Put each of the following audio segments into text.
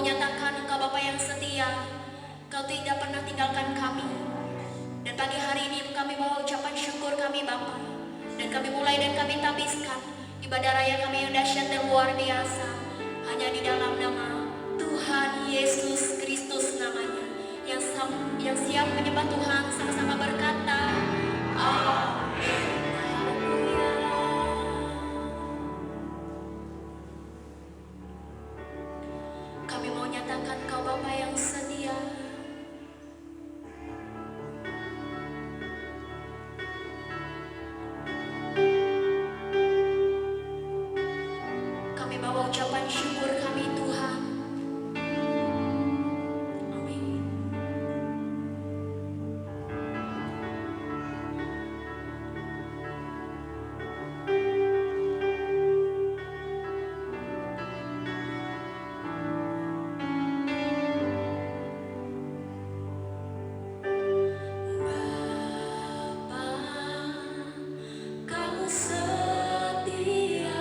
nyatakan Engkau Bapa yang setia. Kau tidak pernah tinggalkan kami. Dan pagi hari ini kami bawa ucapan syukur kami Bapa. Dan kami mulai dan kami tabiskan ibadah raya kami yang dahsyat dan luar biasa hanya di dalam nama Tuhan Yesus Kristus namanya. Yang siap menyembah Tuhan sama-sama berkata Amin. Kami mau nyatakan Kau Bapa yang setia. Kami bawa ucapan syukur kami Tuhan. Amin. Kau setia,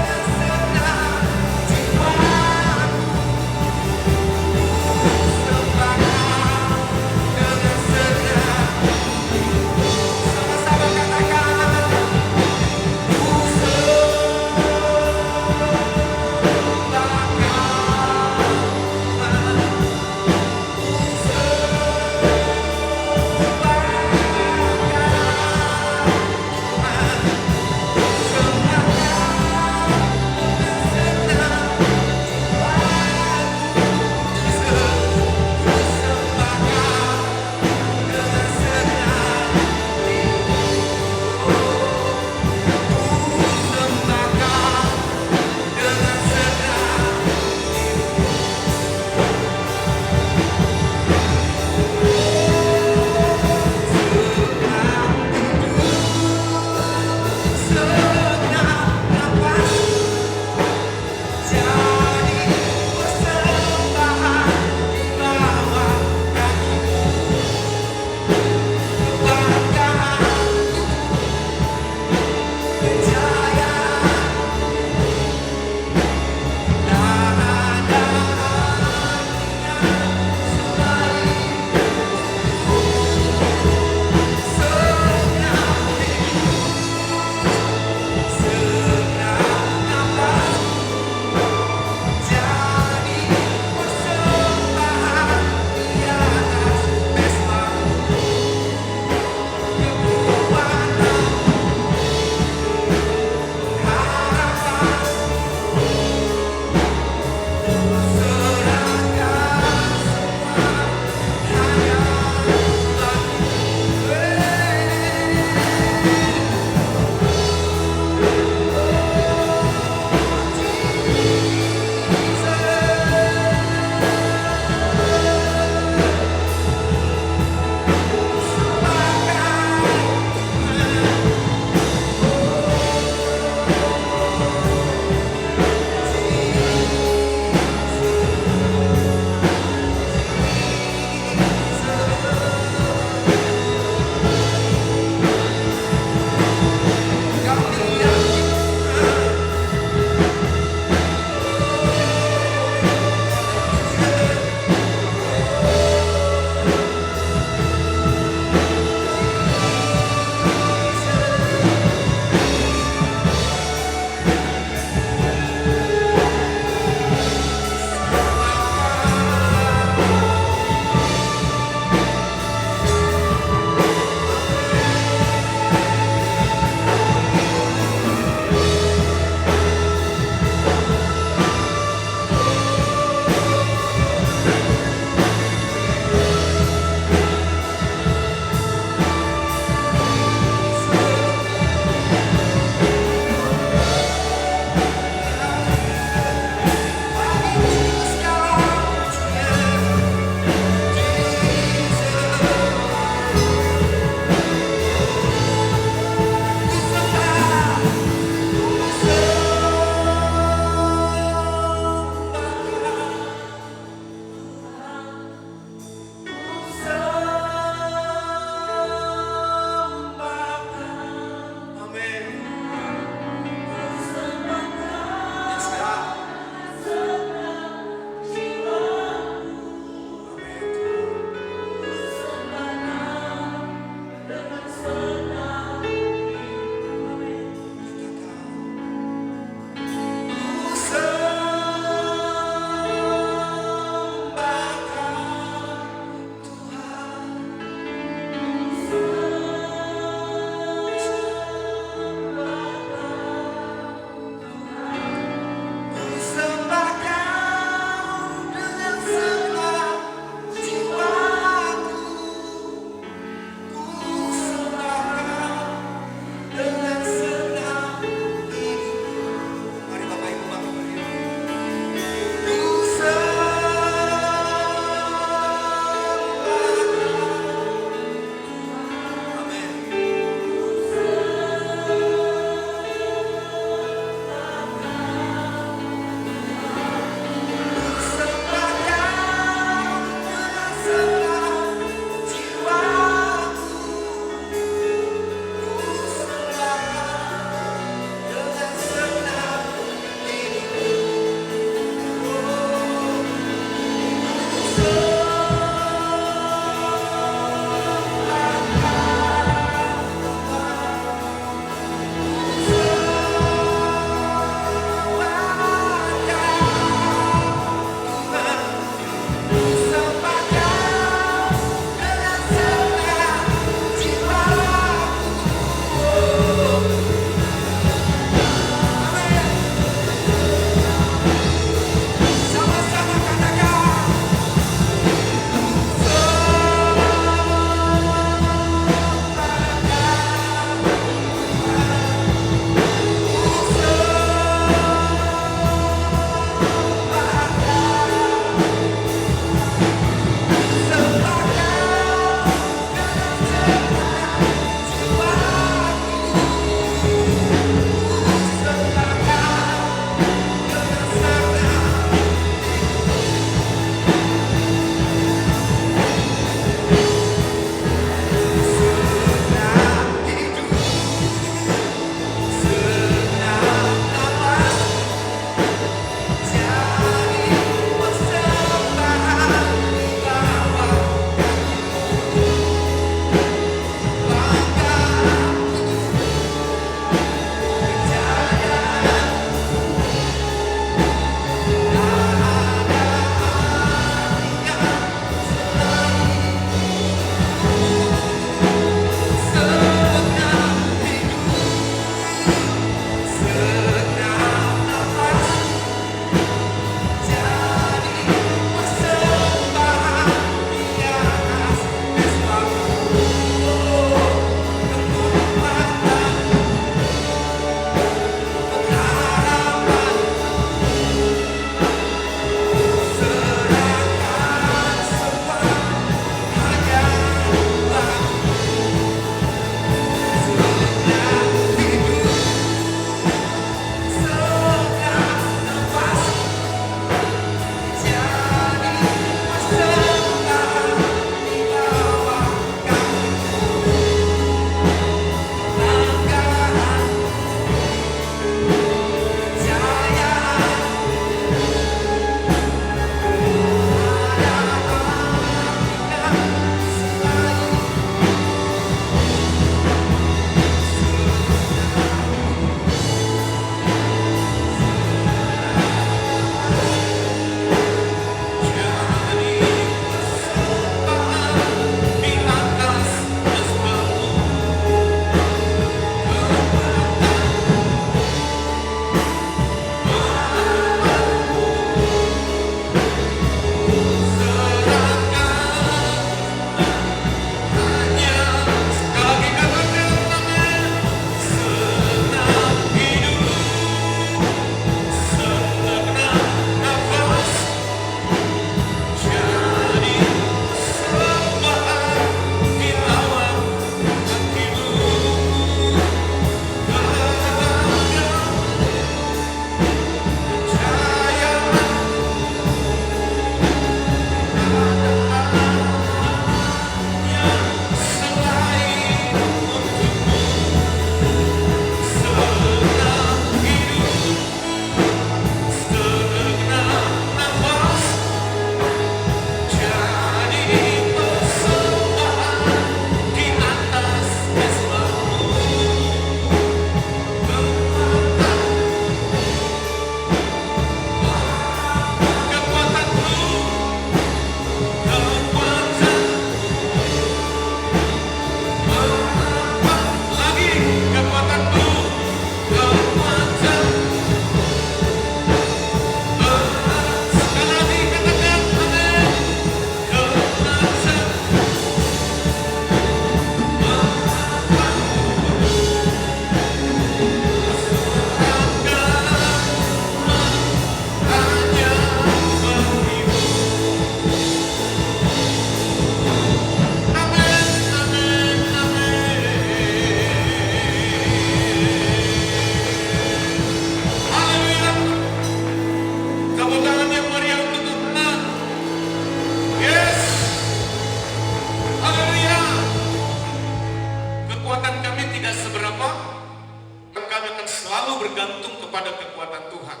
kepada kekuatan Tuhan.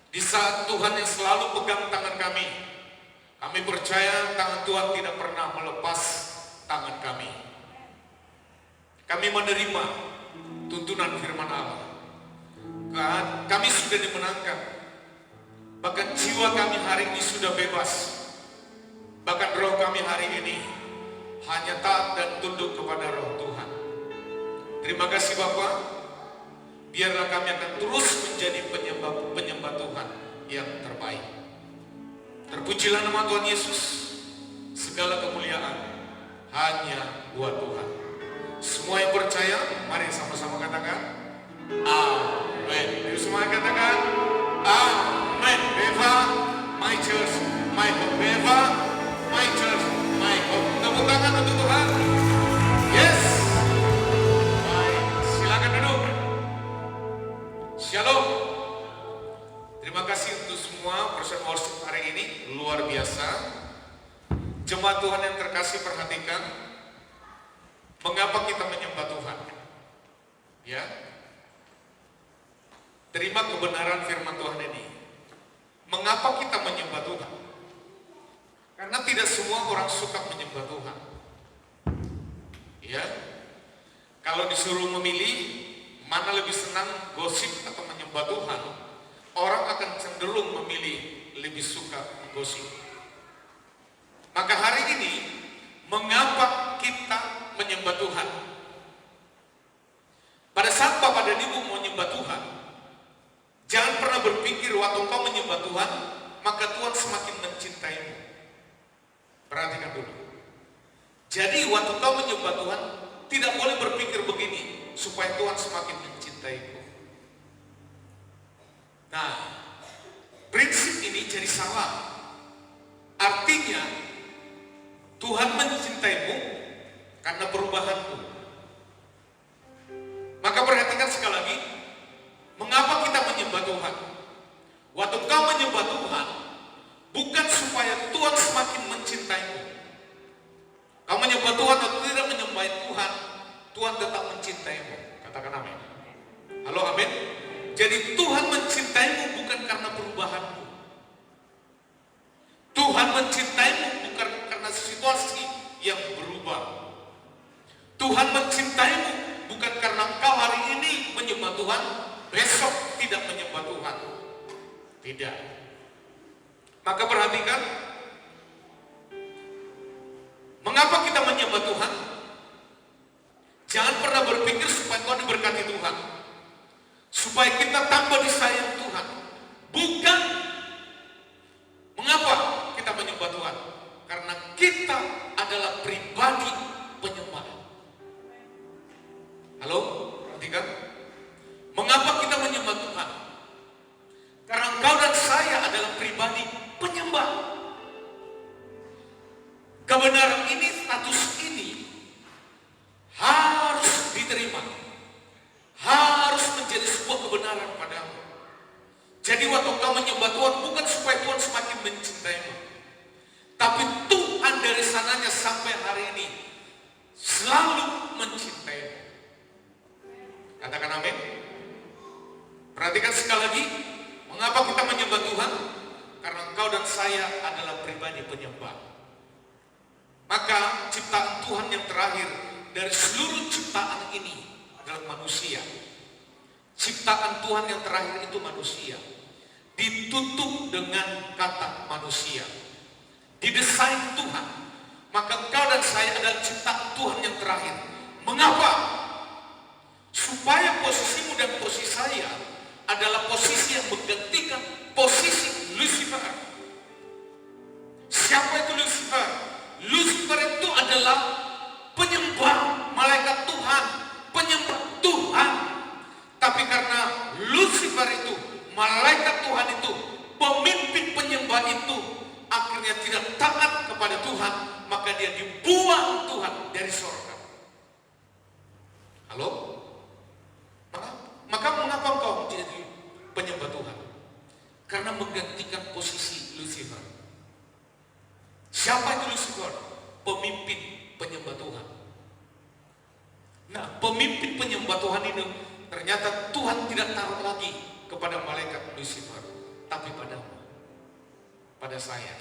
Di saat Tuhan yang selalu pegang tangan kami percaya tangan Tuhan tidak pernah melepas tangan kami. Kami menerima tuntunan firman Allah. Kami sudah dimenangkan. Bahkan jiwa kami hari ini sudah bebas. Bahkan roh kami hari ini hanya taat dan tunduk kepada roh Tuhan. Terima kasih Bapa. Biarlah kami akan terus menjadi penyembah Tuhan yang terbaik. Terpujilah nama Tuhan Yesus. Segala kemuliaan hanya buat Tuhan. Semua yang percaya, mari sama-sama katakan amin. Yuk semua katakan amin. Beva, my church, my home. Beva, my church, my home. Tepuk tangan untuk Tuhan. Yes. Baik, silakan duduk. Shalom. Terima kasih untuk semua person worship hari ini, luar biasa. Jemaat Tuhan yang terkasih, perhatikan mengapa kita menyembah Tuhan. Ya, terima kebenaran firman Tuhan ini. Mengapa kita menyembah Tuhan? Karena tidak semua orang suka menyembah Tuhan. Ya, kalau disuruh memilih mana lebih senang, gosip atau menyembah Tuhan, orang akan cenderung memilih lebih suka gosip. Maka hari ini, mengapa kita menyembah Tuhan? Pada saat Bapak dan Ibu mau menyembah Tuhan, jangan pernah berpikir waktu kau menyembah Tuhan, maka Tuhan semakin mencintaimu. Perhatikan dulu. Jadi waktu kau menyembah Tuhan, tidak boleh berpikir begini, supaya Tuhan semakin mencintaimu. Nah, prinsip ini jadi salah. Artinya, Tuhan mencintaimu karena perubahanmu. Maka perhatikan sekali lagi, mengapa kita menyembah Tuhan? Waktu kau menyembah Tuhan, bukan supaya Tuhan semakin mencintaimu. Kau menyembah Tuhan atau tidak menyembah Tuhan, Tuhan tetap mencintaimu. Katakan amin. Halo, amin. Jadi Tuhan mencintaimu bukan karena perubahanmu. Tuhan mencintaimu bukan karena situasi yang berubah. Tuhan mencintaimu bukan karena kau hari ini menyembah Tuhan, besok tidak menyembah Tuhan. Tidak. Maka perhatikan, mengapa kita menyembah Tuhan? Jangan pernah berpikir supaya kau diberkati Tuhan, supaya kita tambah disayang Tuhan. Bukan. Mengapa kita menyembah Tuhan? Karena kita adalah pribadi penyembah. Halo, perhatikan. Mengapa kita menyembah Tuhan? Karena engkau dan saya adalah pribadi penyembah. Kebenaran ini, status ini harus diterima. Harus menjadi sebuah kebenaran padamu. Jadi waktu kau menyembah Tuhan, bukan supaya Tuhan semakin mencintaimu, tapi Tuhan dari sananya sampai hari ini selalu mencintaimu. Katakan amin. Perhatikan sekali lagi, mengapa kita menyembah Tuhan? Karena engkau dan saya adalah pribadi penyembah. Maka ciptaan Tuhan yang terakhir dari seluruh ciptaan ini adalah manusia. Ciptaan Tuhan yang terakhir itu manusia. Ditutup dengan kata manusia. Didesain Tuhan. Maka engkau dan saya adalah ciptaan Tuhan yang terakhir. Mengapa? Supaya posisimu dan posisi saya adalah posisi yang menggantikan posisi Lucifer. Siapa itu Lucifer? Lucifer itu adalah penyembah malaikat Tuhan, penyembah Tuhan. Tapi karena Lucifer itu, malaikat Tuhan itu, pemimpin penyembah itu, akhirnya tidak taat kepada Tuhan, maka dia dibuang Tuhan dari surga. Halo? Maka mengapa engkau menjadi penyembah Tuhan? Karena menggantikan posisi Lucifer. Siapa itu Lucifer? Pemimpin penyembah Tuhan. Nah, pemimpin penyembah Tuhan ini Ternyata Tuhan tidak taruh lagi kepada malaikat Lucifer, tapi padamu, pada saya.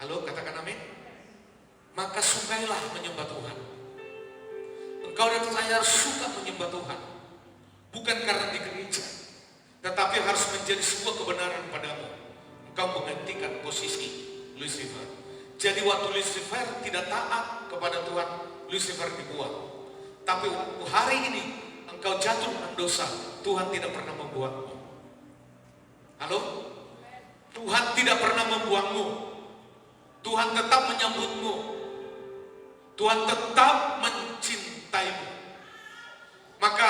Halo, katakan amin. Maka sukailah menyembah Tuhan. Engkau dan saya harus suka menyembah Tuhan, bukan karena di gereja, tetapi harus menjadi sebuah kebenaran padamu. Engkau menggantikan posisi Lucifer. Jadi waktu Lucifer tidak taat kepada Tuhan, Lucifer dibuang. Tapi waktu hari ini engkau jatuh dalam dosa, Tuhan tidak pernah membuangmu. Halo? Tuhan tidak pernah membuangmu. Tuhan tetap menyambutmu. Tuhan tetap mencintaimu. Maka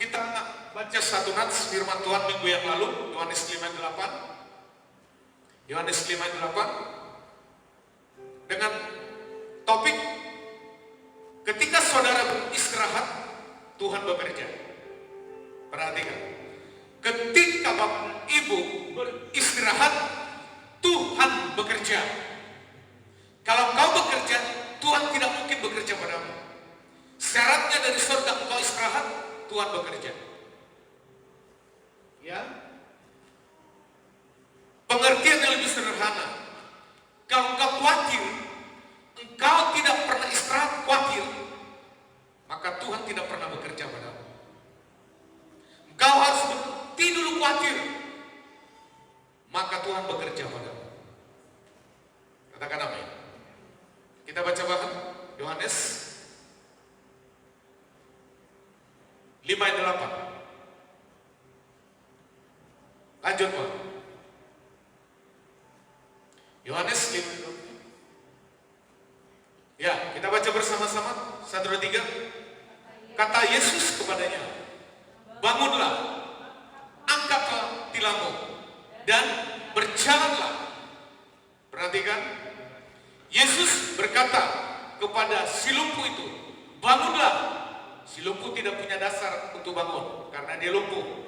kita baca satu nats firman Tuhan minggu yang lalu, Yohanes 5:8. Yohanes 5:8 dengan topik ketika saudara beristirahat, Tuhan bekerja. Perhatikan, ketika bapak ibu beristirahat, Tuhan bekerja. Kalau kau bekerja, Tuhan tidak mungkin bekerja padamu. Syaratnya dari surga engkau istirahat, Tuhan bekerja. Ya, pengertian yang lebih sederhana. Kalau engkau khawatir, engkau tidak pernah istirahat, khawatir, maka Tuhan tidak pernah bekerja padamu. Engkau harus berhenti dulu khawatir, maka Tuhan bekerja padamu. Katakan amin. Kita baca bahkan Yohanes 5:8. Lanjut Pak. Yohanes 5:8. Ya, kita baca bersama-sama. 1, 2, 3. Kata Yesus kepadanya, bangunlah, angkatlah tilammu, dan berjalanlah. Perhatikan, Yesus berkata kepada si lumpuh itu, bangunlah. Si lumpuh tidak punya dasar untuk bangun karena dia lumpuh.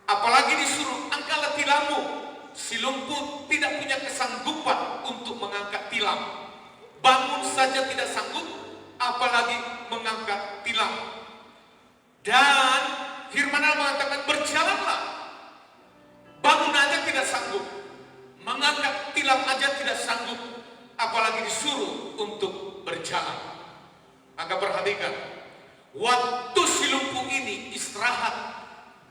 Apalagi disuruh angkatlah tilammu. Si lumpuh tidak punya kesanggupan untuk mengangkat tilam. Bangun saja tidak sanggup, apalagi mengangkat tilam. Dan firman Allah mengatakan berjalanlah. Bangun aja tidak sanggup, mengangkat tilam aja tidak sanggup, apalagi disuruh untuk berjalan. Maka perhatikan, waktu si lumpuh ini istirahat,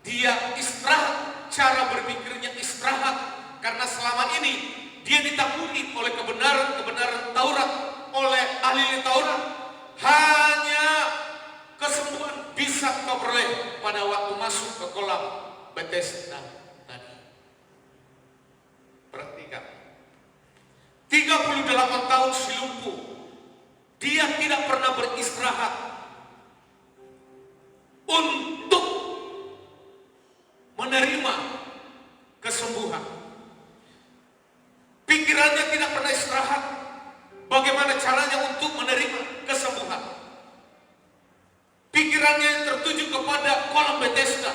dia istirahat, cara berpikirnya istirahat, karena selama ini dia ditaburi oleh kebenaran Taurat, oleh ahli Taurat. Hanya kesembuhan bisa kau peroleh pada waktu masuk ke kolam Bethesda tadi. Perhatikan, 38 tahun si lumpuh, dia tidak pernah beristirahat untuk menerima kesembuhan. Pikirannya tidak pernah istirahat bagaimana caranya untuk menerima kesembuhan. Pikirannya yang tertuju kepada kolam Bethesda.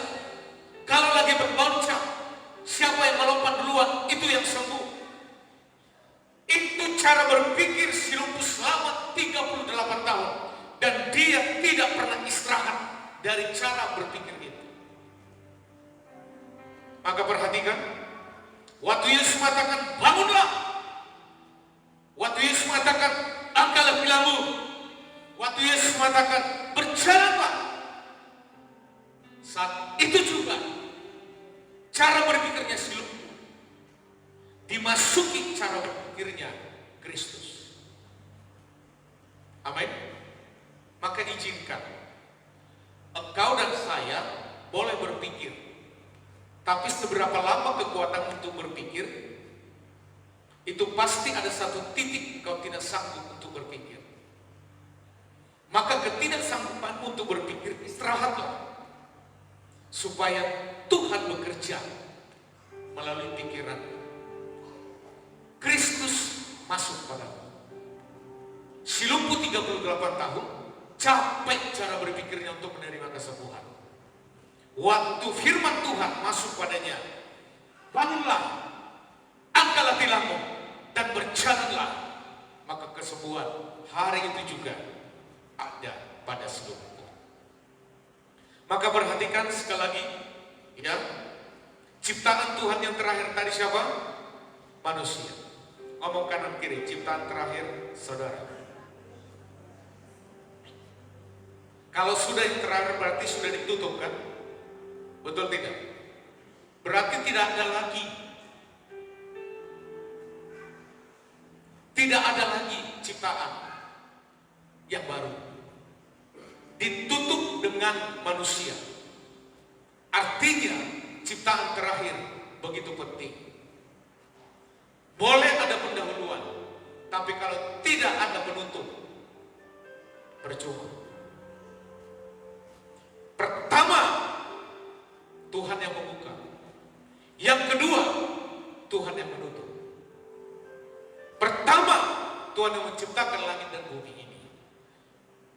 Kalau lagi berbonceng, siapa yang melompat duluan, itu yang sembuh. Itu cara berpikir si lumpuh selama 38 tahun. Dan dia tidak pernah istirahat dari cara berpikir itu. Maka perhatikan, waktu Yesus mengatakan bangunlah, waktu Yesus mengatakan angkatlah tilammu, waktu Yesus mengatakan berjalanlah, saat itu juga cara berpikirnya si lumpuh dimasuki cara berpikirnya Kristus. Amin. Maka izinkan engkau dan saya boleh berpikir, tapi seberapa lama kekuatan untuk berpikir, itu pasti ada satu titik kau tidak sanggup untuk berpikir. Maka ketidaksanggupan untuk berpikir, istirahatlah, supaya Tuhan bekerja melalui pikiran. Kristus masuk padamu. Si lumpuh 38 tahun, capek cara berpikirnya untuk menerima kesembuhan. Waktu firman Tuhan masuk padanya, bangunlah, angkatlah tilammu, dan berjalanlah, maka kesembuhan hari itu juga ada pada si lumpuh. Maka perhatikan sekali lagi, ya, ciptaan Tuhan yang terakhir tadi siapa? Manusia. Ngomong kanan kiri, ciptaan terakhir saudara. Kalau sudah yang terakhir berarti sudah ditutup kan? Betul tidak? Berarti tidak ada lagi. Tidak ada lagi ciptaan yang baru. Ditutup dengan manusia. Artinya ciptaan terakhir begitu penting. Boleh ada pendahuluan, tapi kalau tidak ada penutup, percuma. Pertama, Tuhan yang membuka. Yang kedua, Tuhan yang menutup. Pertama, Tuhan yang menciptakan langit dan bumi ini.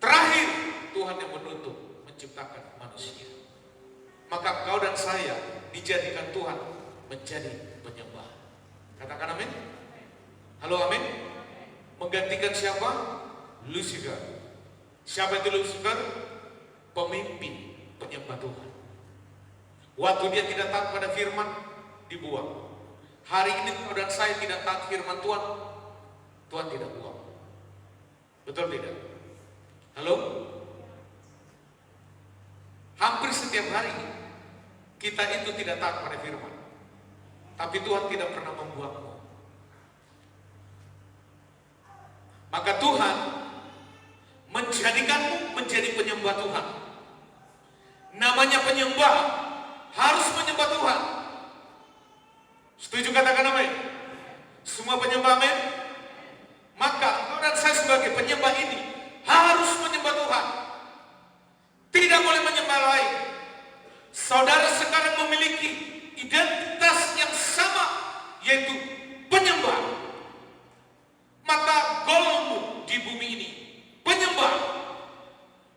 Terakhir, Tuhan yang menutup, menciptakan manusia. Maka kau dan saya dijadikan Tuhan menjadi penyembah. Katakan amin. Halo, amin. Menggantikan siapa? Lucifer. Siapa itu Lucifer? Pemimpin penyembah Tuhan. Waktu dia tidak taat pada firman, dibuang. Hari ini kau dan saya tidak taat firman Tuhan, Tuhan tidak buang. Betul tidak? Halo? Hampir setiap hari kita itu tidak taat pada firman, tapi Tuhan tidak pernah membuangmu. Maka Tuhan menjadikanmu menjadi penyembah Tuhan. Namanya penyembah harus menyembah Tuhan. Setuju katakan amin? Semua penyembah amin? Maka engkau dan saya sebagai penyembah ini harus menyembah Tuhan. Tidak boleh menyembah lain. Saudara sekarang memiliki identitas yang sama, yaitu penyembah. Maka golmu di bumi ini penyembah.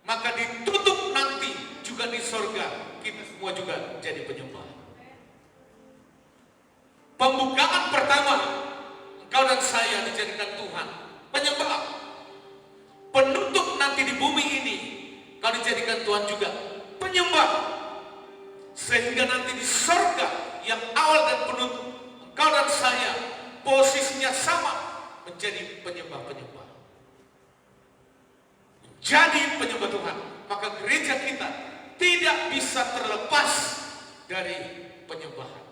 Maka ditutup nanti juga di sorga, kita semua juga jadi penyembah. Pembukaan pertama, engkau dan saya dijadikan Tuhan penyembah. Penutup nanti di bumi ini, kau dijadikan Tuhan juga penyembah. Sehingga nanti di sorga yang awal dan penutup, engkau dan saya posisinya sama, menjadi penyembah-penyembah. Jadi penyembah Tuhan. Maka gereja kita tidak bisa terlepas dari penyembahan.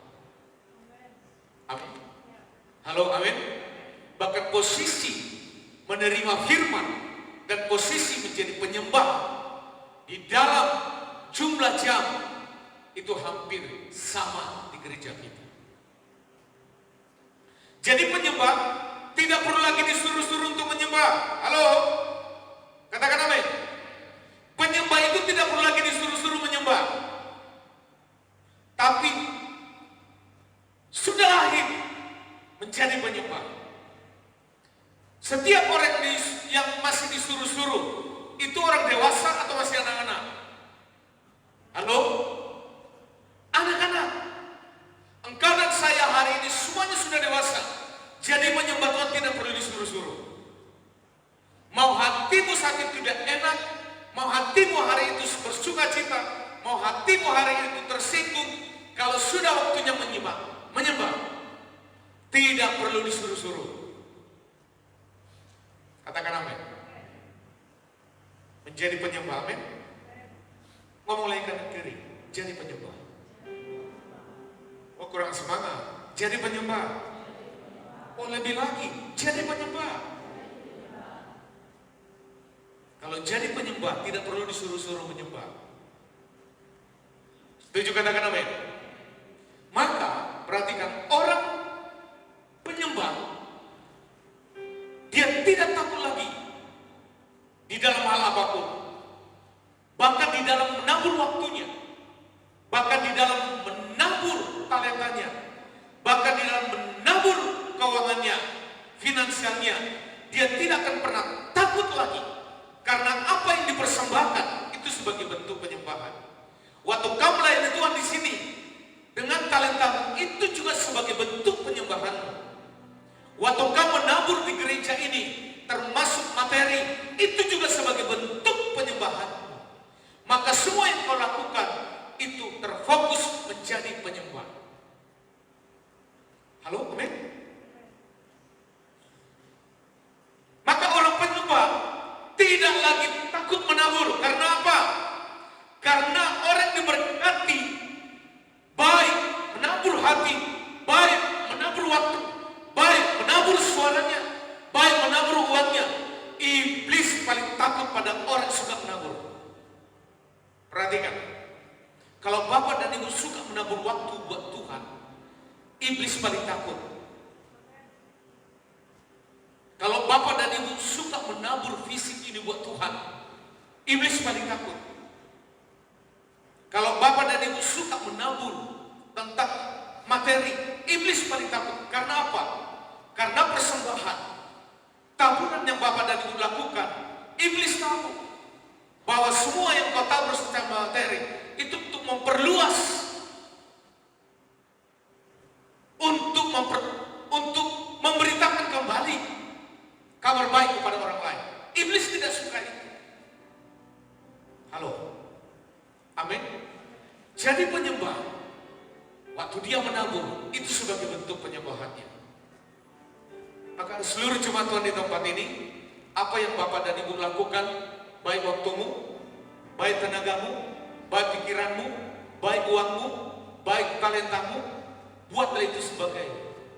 Amin. Halo, amin. Bahkan posisi menerima firman dan posisi menjadi penyembah di dalam jumlah jam itu hampir sama di gereja kita. Jadi penyembah tidak perlu lagi disuruh-suruh untuk menyembah. Halo, katakan amin. Penyembah itu tidak perlu lagi disuruh-suruh menyembah, tapi sudah lahir menjadi penyembah. Setiap orang yang masih disuruh-suruh itu orang dewasa atau masih anak-anak? Halo? Anak-anak. Engkau dan saya hari ini semuanya sudah dewasa. Jadi menyembah Tuhan tidak perlu disuruh-suruh. Mau hatimu sakit tidak enak, mau hatimu hari itu bersuka cita, mau hatimu hari itu tersinggung, kalau sudah waktunya menyembah, tidak perlu disuruh-suruh. Katakan amin. Menjadi penyembah, amin. Ngomong lagi kanan kiri, jadi penyembah. Oh, kurang semangat, jadi penyembah. Oh, lebih lagi, jadi penyembah. Kalau jadi penyembah tidak perlu disuruh-suruh menyembah. Setuju katakan amin. Maka perhatikan, orang penyembah dia tidak takut lagi di dalam hal apapun. Bahkan di dalam menabur waktunya, bahkan di dalam menabur talentanya, bahkan di dalam menabur keuangannya, finansialnya, dia tidak akan pernah takut lagi. Karena apa yang dipersembahkan itu sebagai bentuk penyembahan. Waktu kau melayani Tuhan di sini dengan talenta itu juga sebagai bentuk penyembahan. Waktu kau menabur di gereja ini termasuk materi itu juga sebagai bentuk penyembahan. Maka semua yang kau lakukan menabur fisik ini buat Tuhan, iblis paling takut. Kalau Bapak dan Ibu suka menabur tentang materi, iblis paling takut. Karena apa? Karena persembahan, taburan yang Bapak dan Ibu lakukan, iblis tahu bahwa semua yang kau tabur secara materi itu untuk memperluas, untuk memberitakan kembali kabar baik kepada orang lain. Iblis tidak suka itu. Halo, amin. Jadi penyembah, waktu dia menabur, itu sebagai bentuk penyembahannya. Maka seluruh jemaat Tuhan di tempat ini, apa yang Bapak dan Ibu lakukan, baik waktumu, baik tenagamu, baik pikiranmu, baik uangmu, baik talentamu, buatlah itu sebagai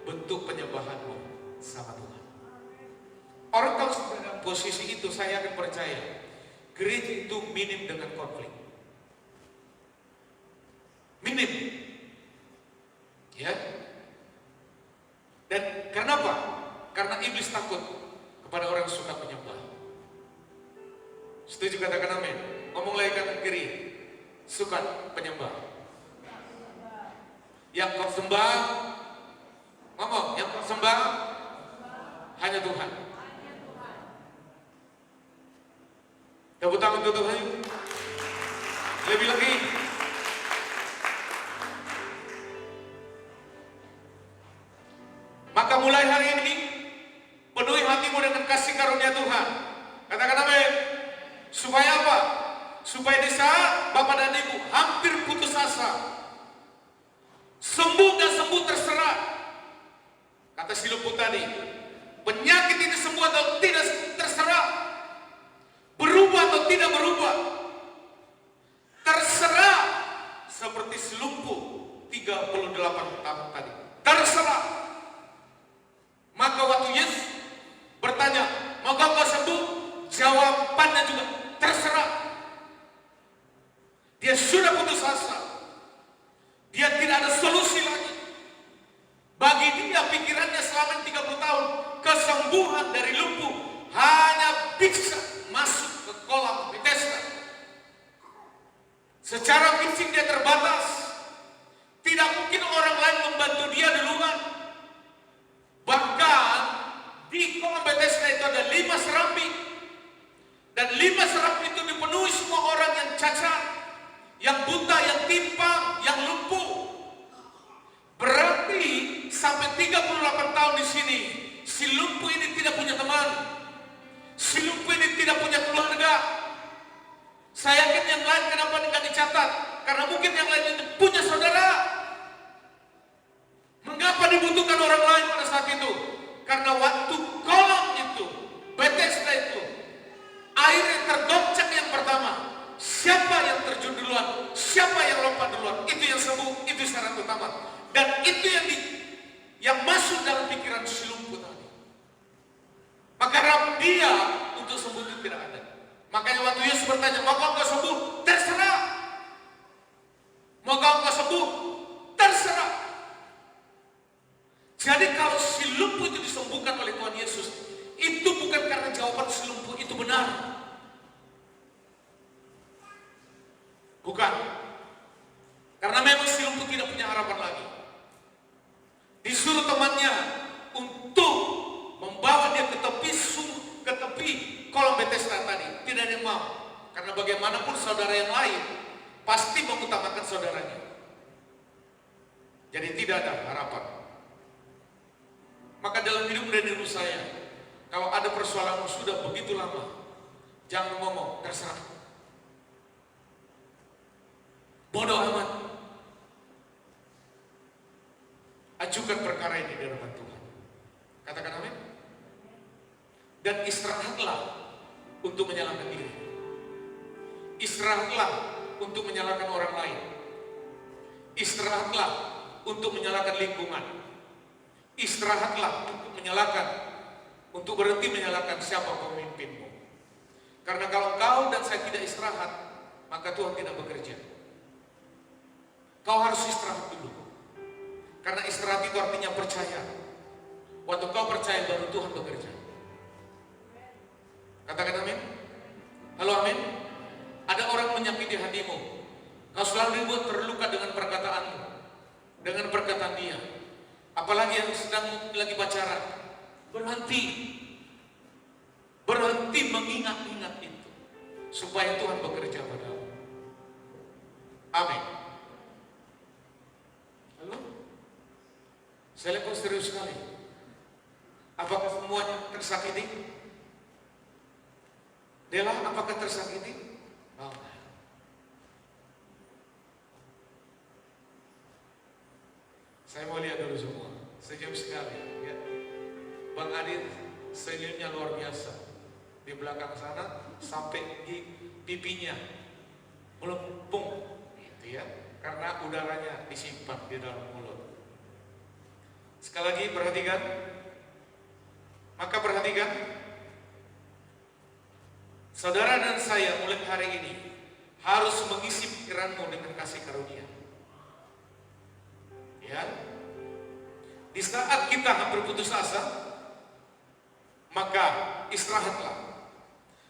bentuk penyembahanmu sama Tuhan. Orang kalau sudah dalam posisi itu, saya akan percaya gereja itu minim dengan konflik. Minim. Ya. Dan karena apa? Karena iblis takut kepada orang yang suka menyembah. Setuju, katakan amin. Ngomong lagi kanan kiri, suka penyembah. Yang kau sembah, ngomong, yang kau sembah hanya Tuhan. Tepuk tangan untuk Tuhan. Lebih lagi. Maka mulai hari ini, penuhi hatimu dengan kasih karunia Tuhan. Katakan amin. Supaya apa? Supaya di saat Bapak dan Ibu hampir putus asa, sembuh dan sembuh terserah. Kata si lumpuh tadi, penyakit ini sembuh atau tidak terserah, berubah atau tidak berubah, terserah. Seperti si lumpuh 38 tahun tadi, terserah. Maka waktu Yesus bertanya, mau kau sembuh? Jawabannya juga terserah. Dia sudah putus asa. Dia tidak ada solusi lagi. Bagi dia pikirannya selama 30 tahun, kesembuhan dari lumpuh hanya bisa masuk ke kolam Bethesda. Secara fisik dia terbatas. Tidak mungkin orang lain membantu dia duluan. Bahkan di kolam Bethesda itu ada 5 serambi. Dan 5 serambi itu dipenuhi semua orang yang cacat, yang buta, yang timpang, yang lumpuh. Berarti sampai 38 tahun di sini, si lumpuh ini tidak punya teman. Si lumpuh ini tidak punya keluarga. Saya yakin yang lain kenapa tidak dicatat? Karena mungkin yang lain itu punya saudara. Mengapa dibutuhkan orang lain pada saat itu? Karena waktu kolam itu, Bethesda itu, airnya tergoncang yang pertama. Siapa yang terjun duluan? Siapa yang lompat duluan? Itu yang sembuh, itu syarat utama. Dan itu yang masuk dalam pikiran si lumpuh tadi. Maka ram dia untuk sembuh itu tidak ada. Makanya waktu Yesus bertanya, mau kau sembuh? Terserah. Mau kau sembuh? Terserah. Jadi kalau si lumpuh itu disembuhkan oleh Tuhan Yesus, itu bukan karena jawaban si lumpuh itu benar. Bukan. Karena memang si lumpuh tidak punya harapan lagi. Disuruh temannya untuk membawa dia ke tepi kolam Bethesda tadi. Tidak ada yang mau. Karena bagaimanapun saudara yang lain pasti mengutamakan saudaranya. Jadi tidak ada harapan. Maka dalam hidup dan hidup saya, kalau ada persoalan sudah begitu lama, jangan ngomong, terserah. Bodoh amat. Ajukan perkara ini di hadapan Tuhan. Katakan amin. Dan istirahatlah untuk menyalahkan diri. Istirahatlah untuk menyalahkan orang lain. Istirahatlah untuk menyalahkan lingkungan. Istirahatlah untuk menyalahkan, untuk berhenti menyalahkan siapa pemimpinmu. Karena kalau kau dan saya tidak istirahat, maka Tuhan tidak bekerja. Kau harus istirahat dulu. Karena istirahat itu artinya percaya. Waktu kau percaya baru Tuhan bekerja. perkataan dia. Apalagi yang sedang lagi pacaran, berhenti mengingat-ingat itu, supaya Tuhan bekerja padamu. Amin. Halo? Saya lihat kau serius sekali. Apakah semuanya tersakiti? Dela, apakah tersakiti? Oh. Saya mau lihat dulu semua. Senyum sekali ya. Bang Adit senyumnya luar biasa. Di belakang sana sampai di pipinya melempung gitu ya. Karena udaranya disimpan di dalam mulut. Sekali lagi perhatikan. Maka perhatikan. Saudara dan saya mulai hari ini harus mengisi pikiranmu dengan kasih karunia. Ya. Di saat kita hampir putus asa, maka istirahatlah.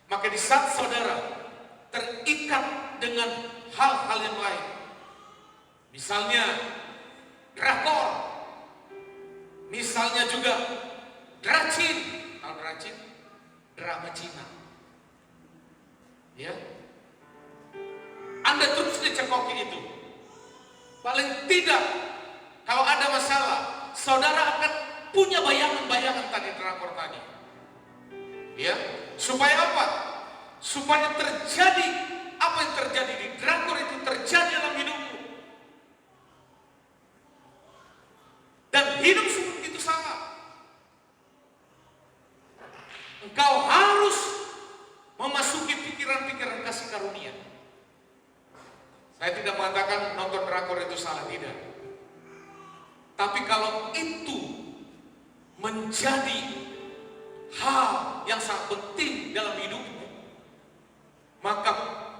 Maka di saat saudara terikat dengan hal-hal yang lain, misalnya drakor, misalnya juga dracin, drama Cina. Ya, Anda terus dicekoki itu. Paling tidak, kalau ada masalah, saudara akan punya bayangan-bayangan tadi drakor tadi. Ya, supaya apa? Supaya terjadi apa yang terjadi di drakor itu terjadi dalam hidupmu. Dan hidup seperti itu sama. Engkau harus memasuki pikiran-pikiran kasih karunia. Saya tidak mengatakan nonton drakor itu salah, tidak. Tapi kalau itu menjadi hal yang sangat penting dalam hidupmu, maka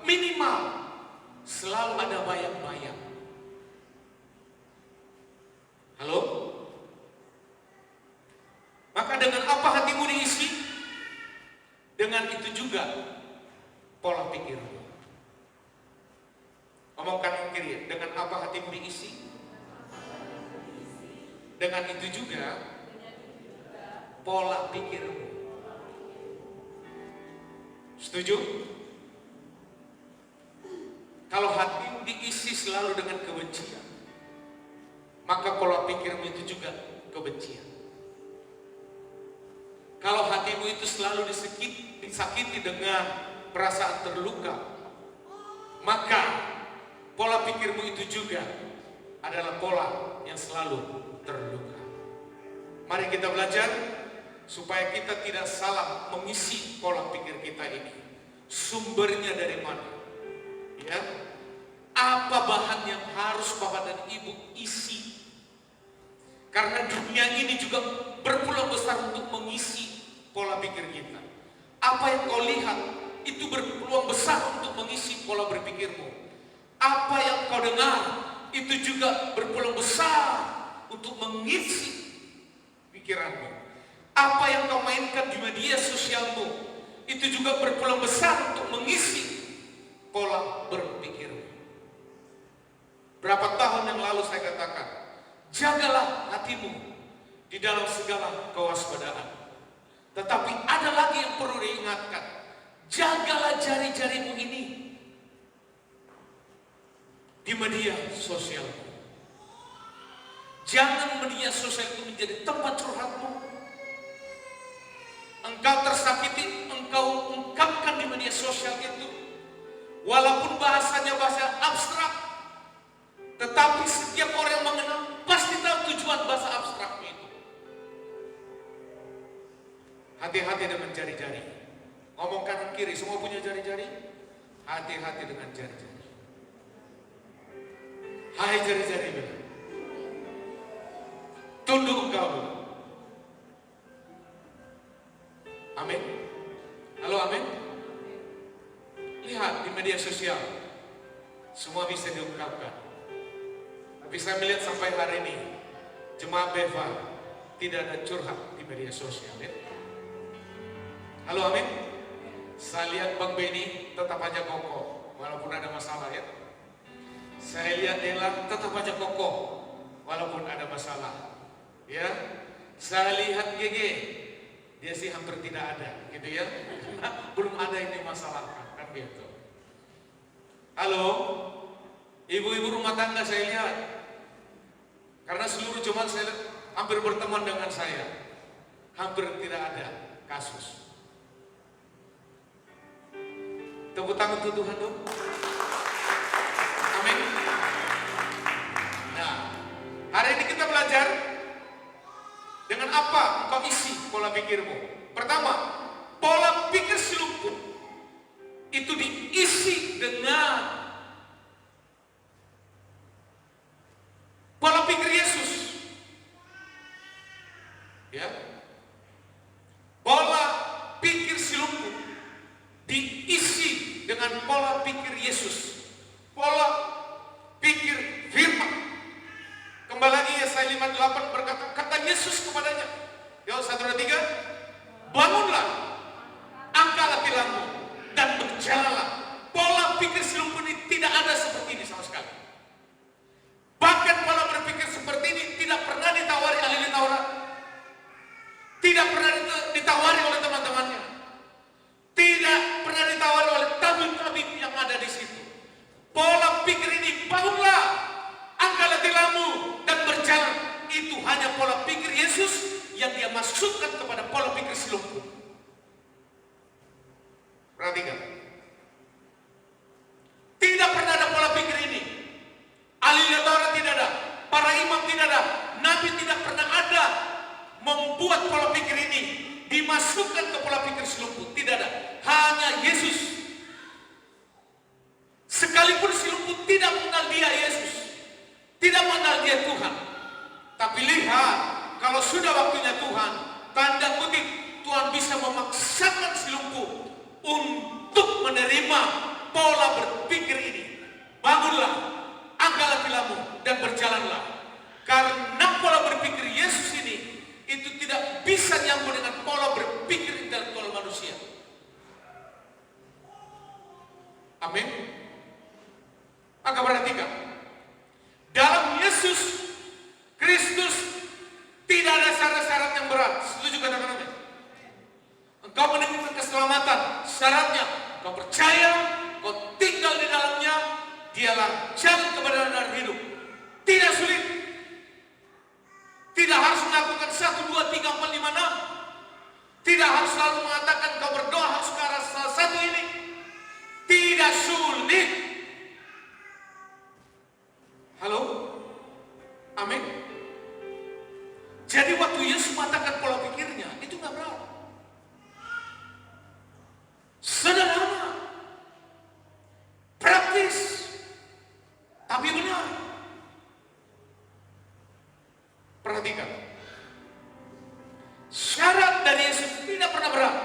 minimal selalu ada bayang-bayang. Halo? Maka dengan apa hatimu diisi? Dengan itu juga pola pikirmu. Omongkan kiri, dengan apa hatimu diisi? Dengan itu juga pola pikirmu. Setuju? Kalau hatimu diisi selalu dengan kebencian, maka pola pikirmu itu juga kebencian. Kalau hatimu itu selalu disakiti dengan perasaan terluka, maka pola pikirmu itu juga adalah pola yang selalu terluka. Mari kita belajar supaya kita tidak salah mengisi pola pikir kita ini. Sumbernya dari mana? Ya, apa bahan yang harus Bapak dan Ibu isi? Karena dunia ini juga berpeluang besar untuk mengisi pola pikir kita. Apa yang kau lihat itu berpeluang besar untuk mengisi pola berpikirmu. Apa yang kau dengar itu juga berpeluang besar untuk mengisi pikiranmu. Apa yang kau mainkan di media sosialmu itu juga berpeluang besar untuk mengisi pola berpikirmu. Berapa tahun yang lalu saya katakan, jagalah hatimu di dalam segala kewaspadaan. Tetapi ada lagi yang perlu diingatkan, jagalah jari-jarimu ini di media sosial. Jangan media sosial itu menjadi tempat curhatmu. Engkau tersakiti, engkau ungkapkan di media sosial itu. Walaupun bahasanya bahasa abstrak, tetapi setiap orang yang mengenal pasti tahu tujuan bahasa abstraknya itu. Hati-hati dengan jari-jari. Ngomong kanan kiri, semua punya jari-jari. Hati-hati dengan jari-jari. Hai jari-jari bilang, tunduk engkau dulu. Amin. Halo, amin. Lihat di media sosial, semua bisa diungkapkan. Tapi saya melihat sampai hari ini, jemaat Beva tidak ada curhat di media sosial. Ya? Halo, amin. Saya lihat Bang Benny tetap aja kokoh, walaupun ada masalah ya. Saya lihat Dela tetap aja kokoh, walaupun ada masalah. Ya, saya lihat GG, dia sih hampir tidak ada, gitu ya. Karena belum ada yang dimasalahkan, kan gitu. Halo, ibu-ibu rumah tangga saya lihat, karena seluruh jemaat saya lihat, hampir berteman dengan saya, hampir tidak ada kasus. Tepuk tangan untuk Tuhan dong. Amin. Nah, hari ini kita belajar dengan apa engkau isi pola pikirmu. Pertama, pola pikir si lumpuh itu diisi dengan pola pikir Yesus. Ya. Pola pikir si lumpuh diisi dengan pola pikir Yesus. Pola pikir firman. Kembali lagi Yesaya 58 berkata, kata Yesus kepadanya, ya 1, 2, 3, bangunlah, angkatlah tilangmu dan berjalanlah. Pola pikir si lumpuh ini tidak ada seperti ini sama sekali. Bahkan pola berpikir seperti ini tidak pernah ditawari ahli Taurat, tidak pernah ditawari oleh teman-temannya, tidak pernah ditawari oleh tabib-tabib yang ada di situ. Pola pikir ini, bangunlah, angkatlah tilangmu dan berjalan, itu hanya pola pikir Yesus yang dia masukkan kepada pola pikir si lumpuh. Perhatikan, tidak pernah ada pola pikir ini. Ahli Taurat tidak ada, para imam tidak ada, nabi tidak pernah ada membuat pola pikir ini dimasukkan ke pola pikir si lumpuh. Tidak ada, hanya Yesus. Sekalipun si lumpuh tidak mengenal dia Yesus, tidak mengenal dia Tuhan. Tapi lihat, kalau sudah waktunya Tuhan, tanda kutip, Tuhan bisa memaksakan si lumpuh untuk menerima pola berpikir ini. Bangunlah, angkatlah tilangmu dan berjalanlah. Karena pola berpikir Yesus ini itu tidak bisa nyambung dengan pola berpikir intelektual manusia. Amin. Maka perhatikan, dalam Yesus Kristus tidak ada syarat-syarat yang berat. Setuju katakan amin? Engkau menemukan keselamatan, syaratnya engkau percaya, engkau tinggal di dalamnya, dialah jalan kebenaran hidup. Tidak sulit. Tidak harus melakukan 1, 2, 3, 4, 5, 6. Tidak harus selalu mengatakan kau berdoa harus ke arah salah satu ini. Tidak sulit. Halo? Amin. Jadi waktu Yesus mengatakan pola pikirnya, itu nggak berat. Sederhana. Praktis. Tapi benar. Perhatikan. Syarat dari Yesus tidak pernah berat.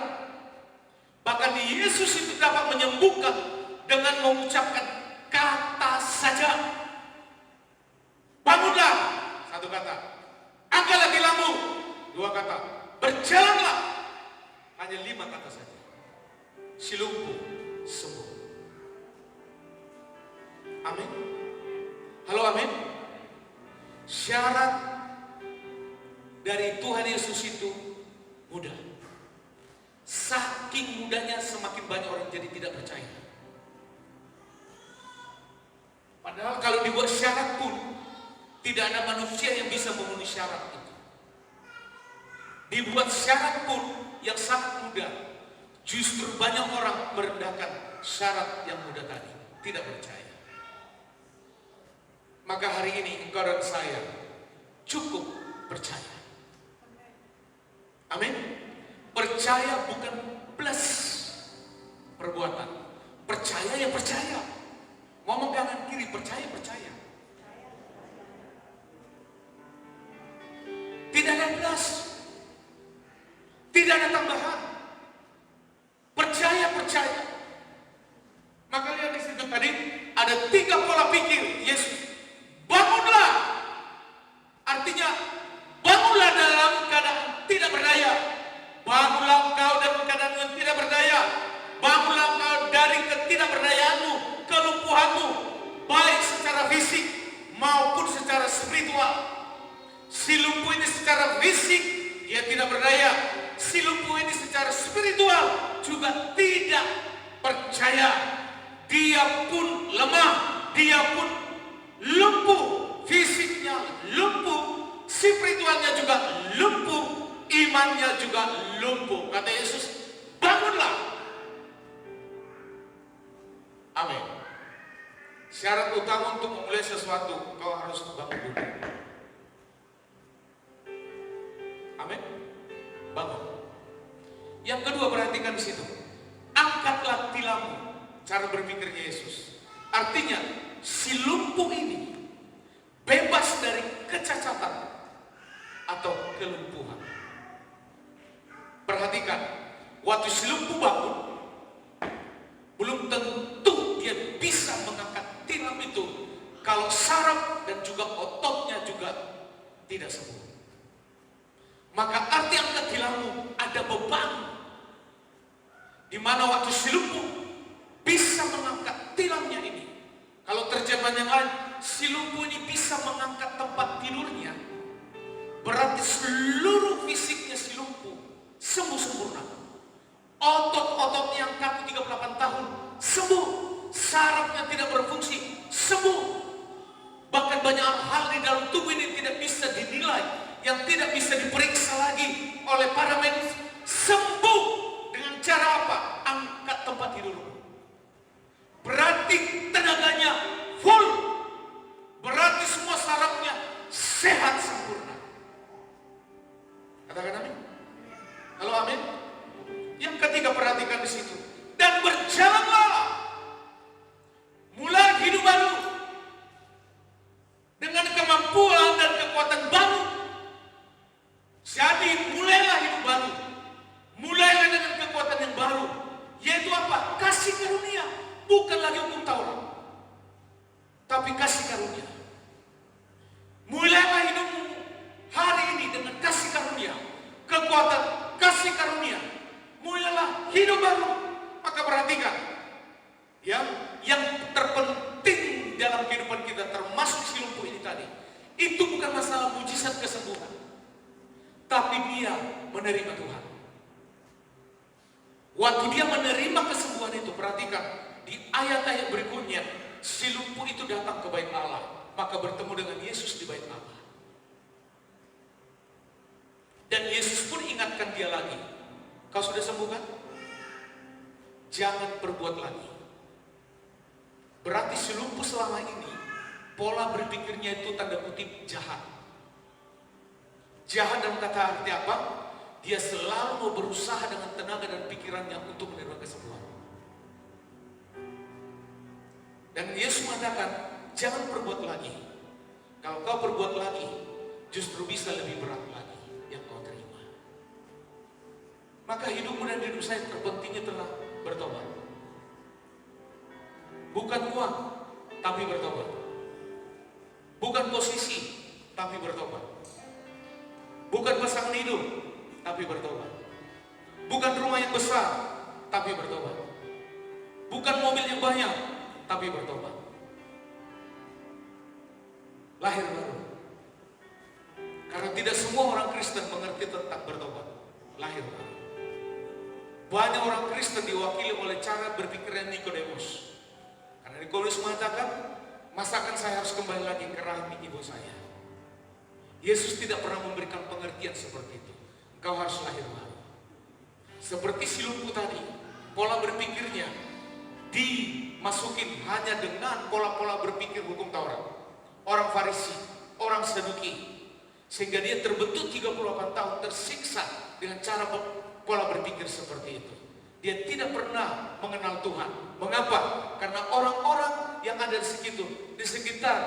Bahkan Yesus itu dapat menyembuhkan dengan mengucapkan kata saja. Bangunlah, 1 kata. Angkatlah tilangmu, 2 kata. Berjalanlah, hanya 5 kata saja. Si lumpuh sembuh. Amin. Halo, amin. Syarat dari Tuhan Yesus itu mudah. Saking mudahnya semakin banyak orang jadi tidak percaya. Padahal kalau dibuat syarat pun tidak ada manusia yang bisa memenuhi syarat itu. Dibuat syarat pun yang sangat mudah, justru banyak orang merendahkan syarat yang mudah tadi, tidak percaya. Maka hari ini engkau dan saya cukup percaya. Amin. Percaya bukan plus perbuatan. Percaya ya percaya. Ngomong kanan kiri, percaya. Tidak ada plus. Tidak ada tambahan. Percaya. Maka lihat di situ tadi ada 3 pola pikir Yesus. Bangunlah. Artinya bangunlah dalam keadaan tidak berdaya. Bangunlah engkau dalam keadaan yang tidak berdaya. Bangunlah engkau dari ketidakberdayaanmu, kelumpuhanmu, baik secara fisik maupun secara spiritual. Si lumpuh ini secara fisik dia tidak berdaya. Si lumpuh ini secara spiritual juga tidak percaya. Dia pun lemah, dia pun lumpuh, fisiknya lumpuh, spiritualnya juga lumpuh, imannya juga lumpuh. Kata Yesus, bangunlah. Amin. Syarat utama untuk memulai sesuatu, kau harus bangun dulu. Amin. Bangun. Yang kedua, perhatikan di situ. Angkatlah tilammu. Cara berpikirnya Yesus. Artinya, si lumpuh ini bebas dari kecacatan atau kelumpuhan. Perhatikan, waktu si lumpuh bangun, belum tentu dia bisa mengangkat tilam itu kalau saraf dan juga ototnya juga tidak sembuh. Maka arti angkat tilammu ada beban, di mana waktu si lumpuh bisa mengangkat tilamnya ini. Kalau terjemahan yang lain, si lumpuh ini bisa mengangkat tempat tidurnya. Berarti seluruh fisiknya si lumpuh sembuh sempurna. Otot-ototnya yang kaku 38 tahun sembuh. Sarafnya tidak berfungsi sembuh. Bahkan banyak hal di dalam tubuh ini tidak bisa dinilai, yang tidak bisa diperiksa lagi oleh para medis, sembuh. Dengan cara apa? Angkat tempat tidur. Berarti tenaganya full. Berarti semua sarafnya sehat sempurna. Katakan amin. Halo, amin. Yang ketiga, perhatikan di situ. Dan berjalanlah, mulai hidup baru dengan kemampuan dan kekuatan baru. Jadi mulailah hidup baru. Mulailah dengan kekuatan yang baru. Yaitu apa? Kasih karunia. Bukan lagi hukum Taurat, tapi kasih karunia. Mulailah hidupmu hari ini dengan kasih karunia, kekuatan kasih karunia. Mulailah hidup baru. Maka perhatikan, yang terpenting dalam kehidupan kita, termasuk si lumpuh ini tadi, itu bukan masalah mujizat kesembuhan, tapi dia menerima Tuhan. Waktu dia menerima kesembuhan itu, perhatikan di ayat-ayat berikutnya, si lumpuh itu datang ke bait Allah, maka bertemu dengan Yesus di bait Allah. Dan Yesus pun ingatkan dia lagi, kau sudah sembuh kan? Jangan perbuat lagi. Berarti si lumpuh selama ini pola berpikirnya itu tanda kutip jahat. Jahat dalam kata arti apa? Dia selalu mau berusaha dengan tenaga dan pikirannya untuk menerima kesembuhan. Dan Yesus mengatakan, jangan perbuat lagi. Kalau kau perbuat lagi, justru bisa lebih berat lagi yang kau terima. Maka hidupmu dan hidup saya terpentingnya telah bertobat. Bukan uang, tapi bertobat. Bukan posisi, tapi bertobat. Bukan pasangan hidup, tapi bertobat. Bukan rumah yang besar, tapi bertobat. Bukan mobil yang banyak, tapi bertobat. Lahir baru. Karena tidak semua orang Kristen mengerti tentang bertobat. Lahir baru. Banyak orang Kristen diwakili oleh cara berpikirnya Nikodemus. Karena Nikodemus mengatakan, masakan saya harus kembali lagi ke rahim ibu saya? Yesus tidak pernah memberikan pengertian seperti itu. Engkau harus lahir baru. Seperti si lumpuh tadi, pola berpikirnya dimasukin hanya dengan pola-pola berpikir hukum Taurat. Orang Farisi, orang Saduki. Sehingga dia terbentuk 38 tahun tersiksa dengan cara pola berpikir seperti itu. Dia tidak pernah mengenal Tuhan. Mengapa? Karena orang-orang yang ada di sekitar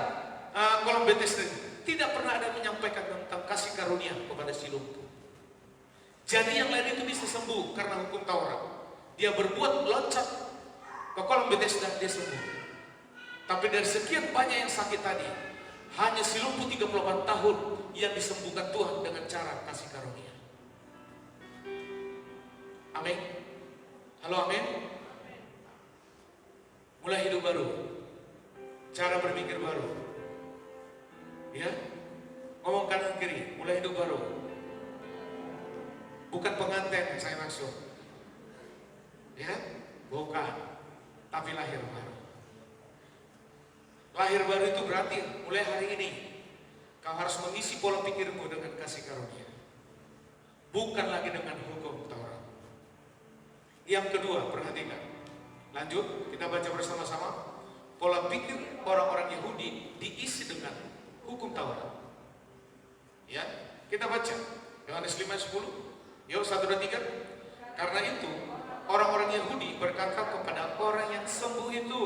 kolam Bethesda tidak pernah ada menyampaikan tentang kasih karunia kepada si lumpuh. Jadi yang lain itu bisa sembuh karena hukum Taurat. Dia berbuat loncat ke kolam Bethesda, dia sembuh. Tapi dari sekian banyak yang sakit tadi, hanya si lumpuh 38 tahun yang disembuhkan Tuhan dengan cara kasih karunia. Amin. Halo, amin. Mulai hidup baru, cara berpikir baru, Ya, ngomong kanan kiri, mulai hidup baru. Bukan pengantin yang saya maksud. Ya, bukan. Tapi lahir baru. Lahir baru itu berarti mulai hari ini kau harus mengisi pola pikirmu dengan kasih karunia. Bukan lagi dengan hukum Taurat. Yang kedua, perhatikan. Lanjut, kita baca bersama-sama. Pola pikir orang-orang Yahudi diisi dengan hukum Taurat. Ya, kita baca Yohanes 5:10. Yuk 1, 2, 3. Karena itu orang-orang Yahudi berkata kepada orang yang sembuh itu,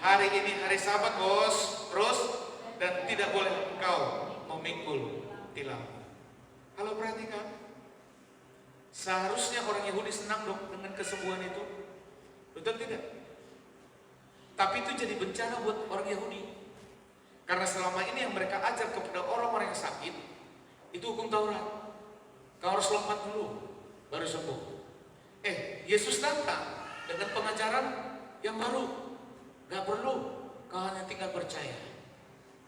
hari ini hari Sabat bos, terus dan tidak boleh engkau memikul tilam. Kalau perhatikan, seharusnya orang Yahudi senang dong dengan kesembuhan itu, betul tidak? Tapi itu jadi bencana buat orang Yahudi, karena selama ini yang mereka ajar kepada orang-orang yang sakit itu hukum Taurat. Kau harus lompat dulu baru sembuh. Yesus datang dengan pengajaran yang baru. Gak perlu, kau hanya tinggal percaya.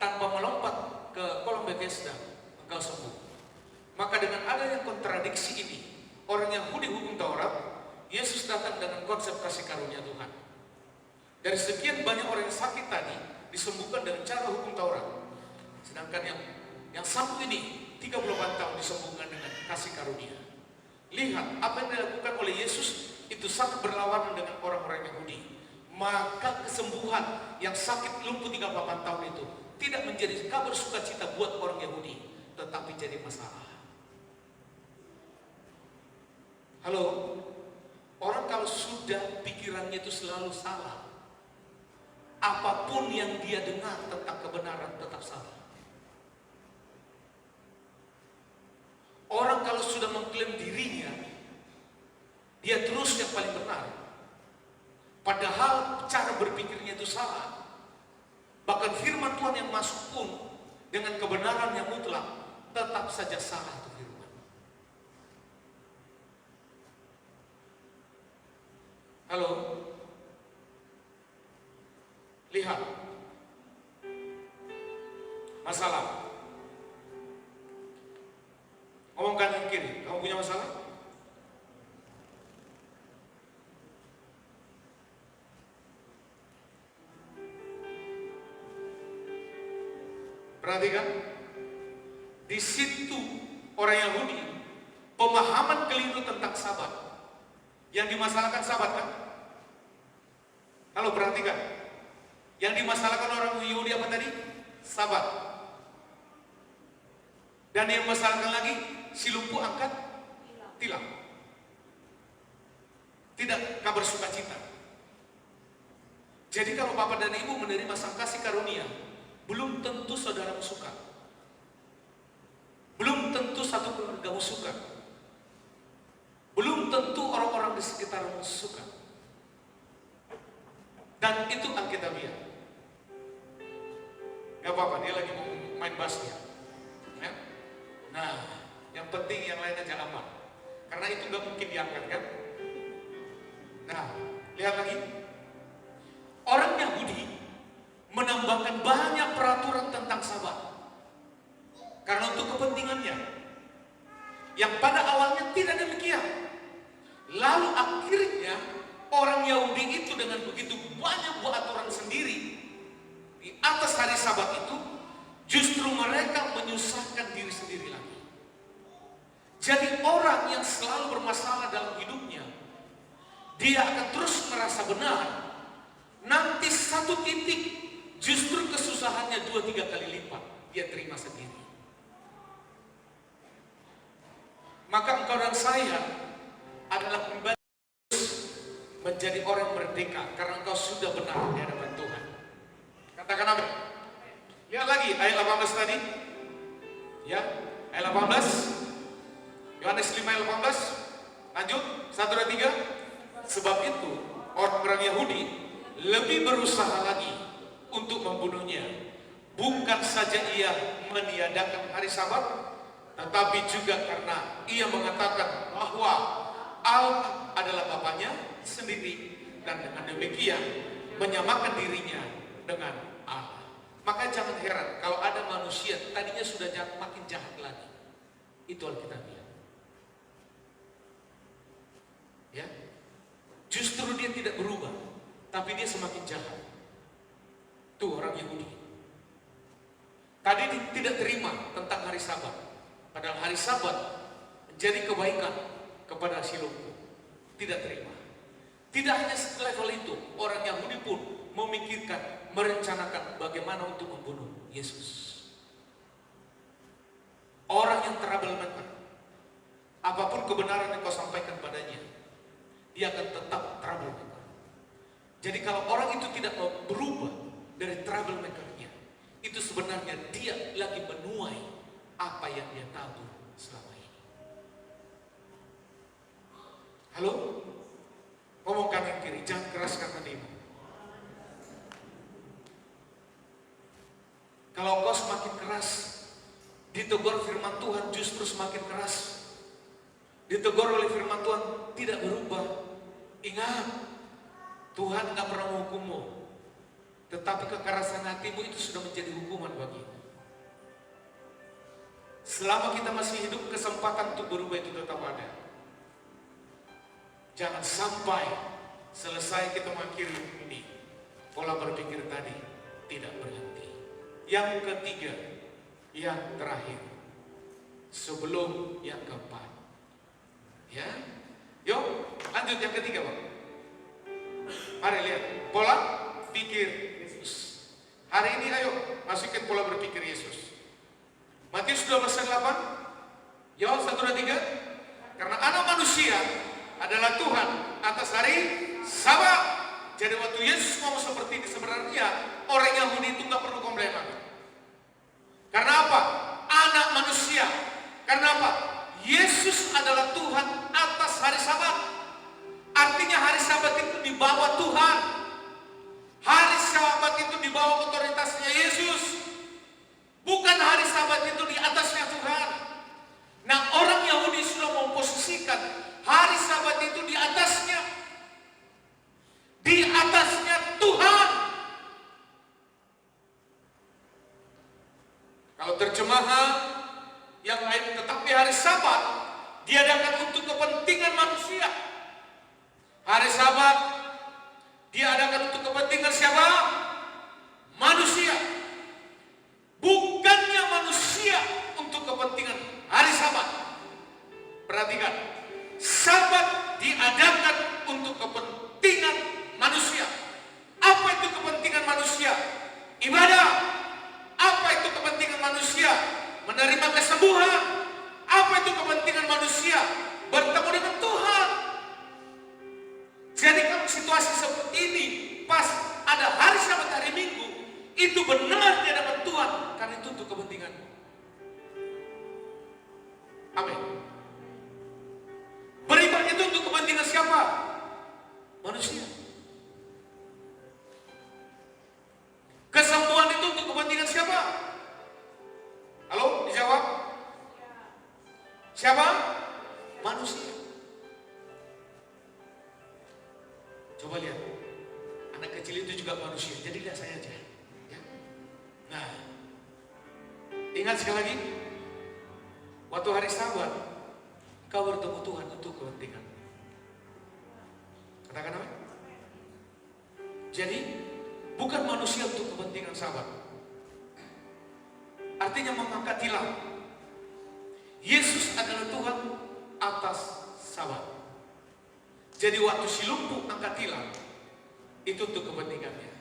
Tanpa melompat ke kolam Bethesda, engkau sembuh. Maka dengan adanya kontradiksi ini, orang Yahudi hukum Taurat, Yesus datang dengan konsep kasih karunia Tuhan. Dari sekian banyak orang yang sakit tadi disembuhkan dengan cara hukum Taurat. Sedangkan yang satu ini 38 tahun disembuhkan dengan kasih karunia. Lihat apa yang dilakukan oleh Yesus itu sangat berlawanan dengan orang-orang Yahudi. Maka kesembuhan yang sakit lumpuh 38 tahun itu tidak menjadi kabar sukacita buat orang Yahudi, tetapi jadi masalah. Halo, orang kalau sudah pikirannya itu selalu salah, apapun yang dia dengar tentang kebenaran tetap salah. Orang kalau sudah mengklaim dirinya, dia terus yang paling benar. Padahal cara berpikirnya itu salah. Bahkan firman Tuhan yang masuk pun dengan kebenaran yang mutlak tetap saja salah itu firman. Halo? Lihat. Masalah. Ngomong kanan kiri, kamu punya masalah? Perhatikan, di situ orang Yahudi pemahaman keliru tentang Sabat. Yang dimasalahkan Sabat kan? Kalau perhatikan, yang dimasalahkan orang Yahudi apa tadi? Sabat. Dan yang masalahkan lagi, si lumpuh angkat tilam. Tidak kabar sukacita. Jadi kalau bapak dan ibu menerima sang kasih karunia, belum tentu saudaramu suka. Belum tentu satu keluargamu suka. Belum tentu orang-orang di sekitarmu suka. Dan itu Alkitabiah. Gak apa-apa, dia lagi mau main bass ya. Nah, yang penting yang lain aja aman. Karena itu gak mungkin diangkat kan. Nah, lihat lagi. Orang Yahudi menambahkan banyak peraturan tentang Sabat karena untuk kepentingannya yang pada awalnya tidak demikian. Lalu akhirnya orang Yahudi itu dengan begitu banyak buat aturan sendiri di atas hari Sabat itu, justru mereka menyusahkan diri sendiri lagi. Jadi orang yang selalu bermasalah dalam hidupnya, dia akan terus merasa benar. Nanti satu titik justru kesusahannya 2-3 kali lipat dia terima sendiri. Maka engkau dan saya adalah pribadi menjadi orang merdeka karena engkau sudah benar di hadapan Tuhan. Katakan amin. Lihat lagi ayat 18 tadi. Ya, ayat 18. Yohanes 5 ayat 18. Lanjut, 1, 2, 3. Sebab itu orang-orang Yahudi lebih berusaha lagi untuk membunuhnya. Bukan saja ia meniadakan hari Sabat, tetapi juga karena ia mengatakan bahwa Allah adalah Bapanya sendiri, dan dengan demikian menyamakan dirinya dengan Allah. Maka jangan heran kalau ada manusia tadinya sudah makin jahat lagi. Itu Alkitab bilang. Ya, justru dia tidak berubah, tapi dia semakin jahat. Tuh orang Yahudi. Tadi dia tidak terima tentang hari Sabat, padahal hari Sabat menjadi kebaikan kepada si lumpuh. Tidak terima. Tidak hanya level itu, orang Yahudi pun memikirkan, merencanakan bagaimana untuk membunuh Yesus. Orang yang troublemaker, apapun kebenaran yang kau sampaikan padanya, dia akan tetap troublemaker. Jadi kalau orang itu tidak mau berubah dari troublemakernya, itu sebenarnya dia lagi menuai apa yang dia tabur selama ini. Halo? Ngomong kanan kiri, jangan keraskan hatimu. Kalau kau semakin keras, ditegur firman Tuhan justru semakin keras. Ditegur oleh firman Tuhan tidak berubah. Ingat, Tuhan tidak pernah menghukummu, tetapi kekerasan hatimu itu sudah menjadi hukuman bagimu. Selama kita masih hidup, kesempatan untuk berubah itu tetap ada. Jangan sampai selesai kita mengakhiri ini, pola berpikir tadi tidak berhenti. Yang ketiga, yang terakhir, sebelum yang keempat. Ya, yuk lanjut yang ketiga, Bang. Mari lihat pola pikir Yesus. Hari ini ayo masukin pola berpikir Yesus. Matius 12:8. Yohanes 1:3. Karena anak manusia adalah Tuhan atas hari Sabat. Jadi waktu Yesus ngomong seperti ini, sebenarnya orang Yahudi itu nggak perlu komplain lagi. Karena apa? Anak manusia. Karena apa? Yesus adalah Tuhan atas hari Sabat. Artinya hari Sabat itu di bawah Tuhan. Hari Sabat itu di bawah otoritasnya Yesus. Bukan hari Sabat itu di atasnya Tuhan. Nah, orang Yahudi sudah memposisikan hari Sabat itu di atasnya. Di atasnya Tuhan. Kalau terjemahan yang lain, tetapi hari Sabat diadakan untuk kepentingan manusia. Hari Sabat diadakan untuk kepentingan siapa? Manusia. Bukannya manusia untuk kepentingan hari Sabat. Perhatikan, Sabat diadakan untuk kepentingan manusia. Apa itu kepentingan manusia? Ibadah. Apa itu kepentingan manusia? Menerima kesembuhan. Apa itu kepentingan manusia? Bertemu dengan Tuhan. Jadi kalau situasi seperti ini, pas ada hari Sabat hari Minggu, itu benar di hadapan Tuhan, karena itu untuk kepentinganmu. Amin. Beribadah itu untuk kepentingan siapa? Manusia. Kesembuhan itu untuk kepentingan siapa? Halo, dijawab. Siapa? Manusia. Coba lihat, anak kecil itu juga manusia, jadi lihat saya aja. Ya. Nah, ingat sekali lagi, waktu hari Sabat, kau bertemu Tuhan untuk kepentingan. Katakan apa? Jadi, bukan manusia untuk kepentingan Sabat. Artinya mengangkat tilam. Yesus adalah Tuhan atas Sabat. Jadi waktu si lumpuh angkat tilam, itu untuk kepentingannya.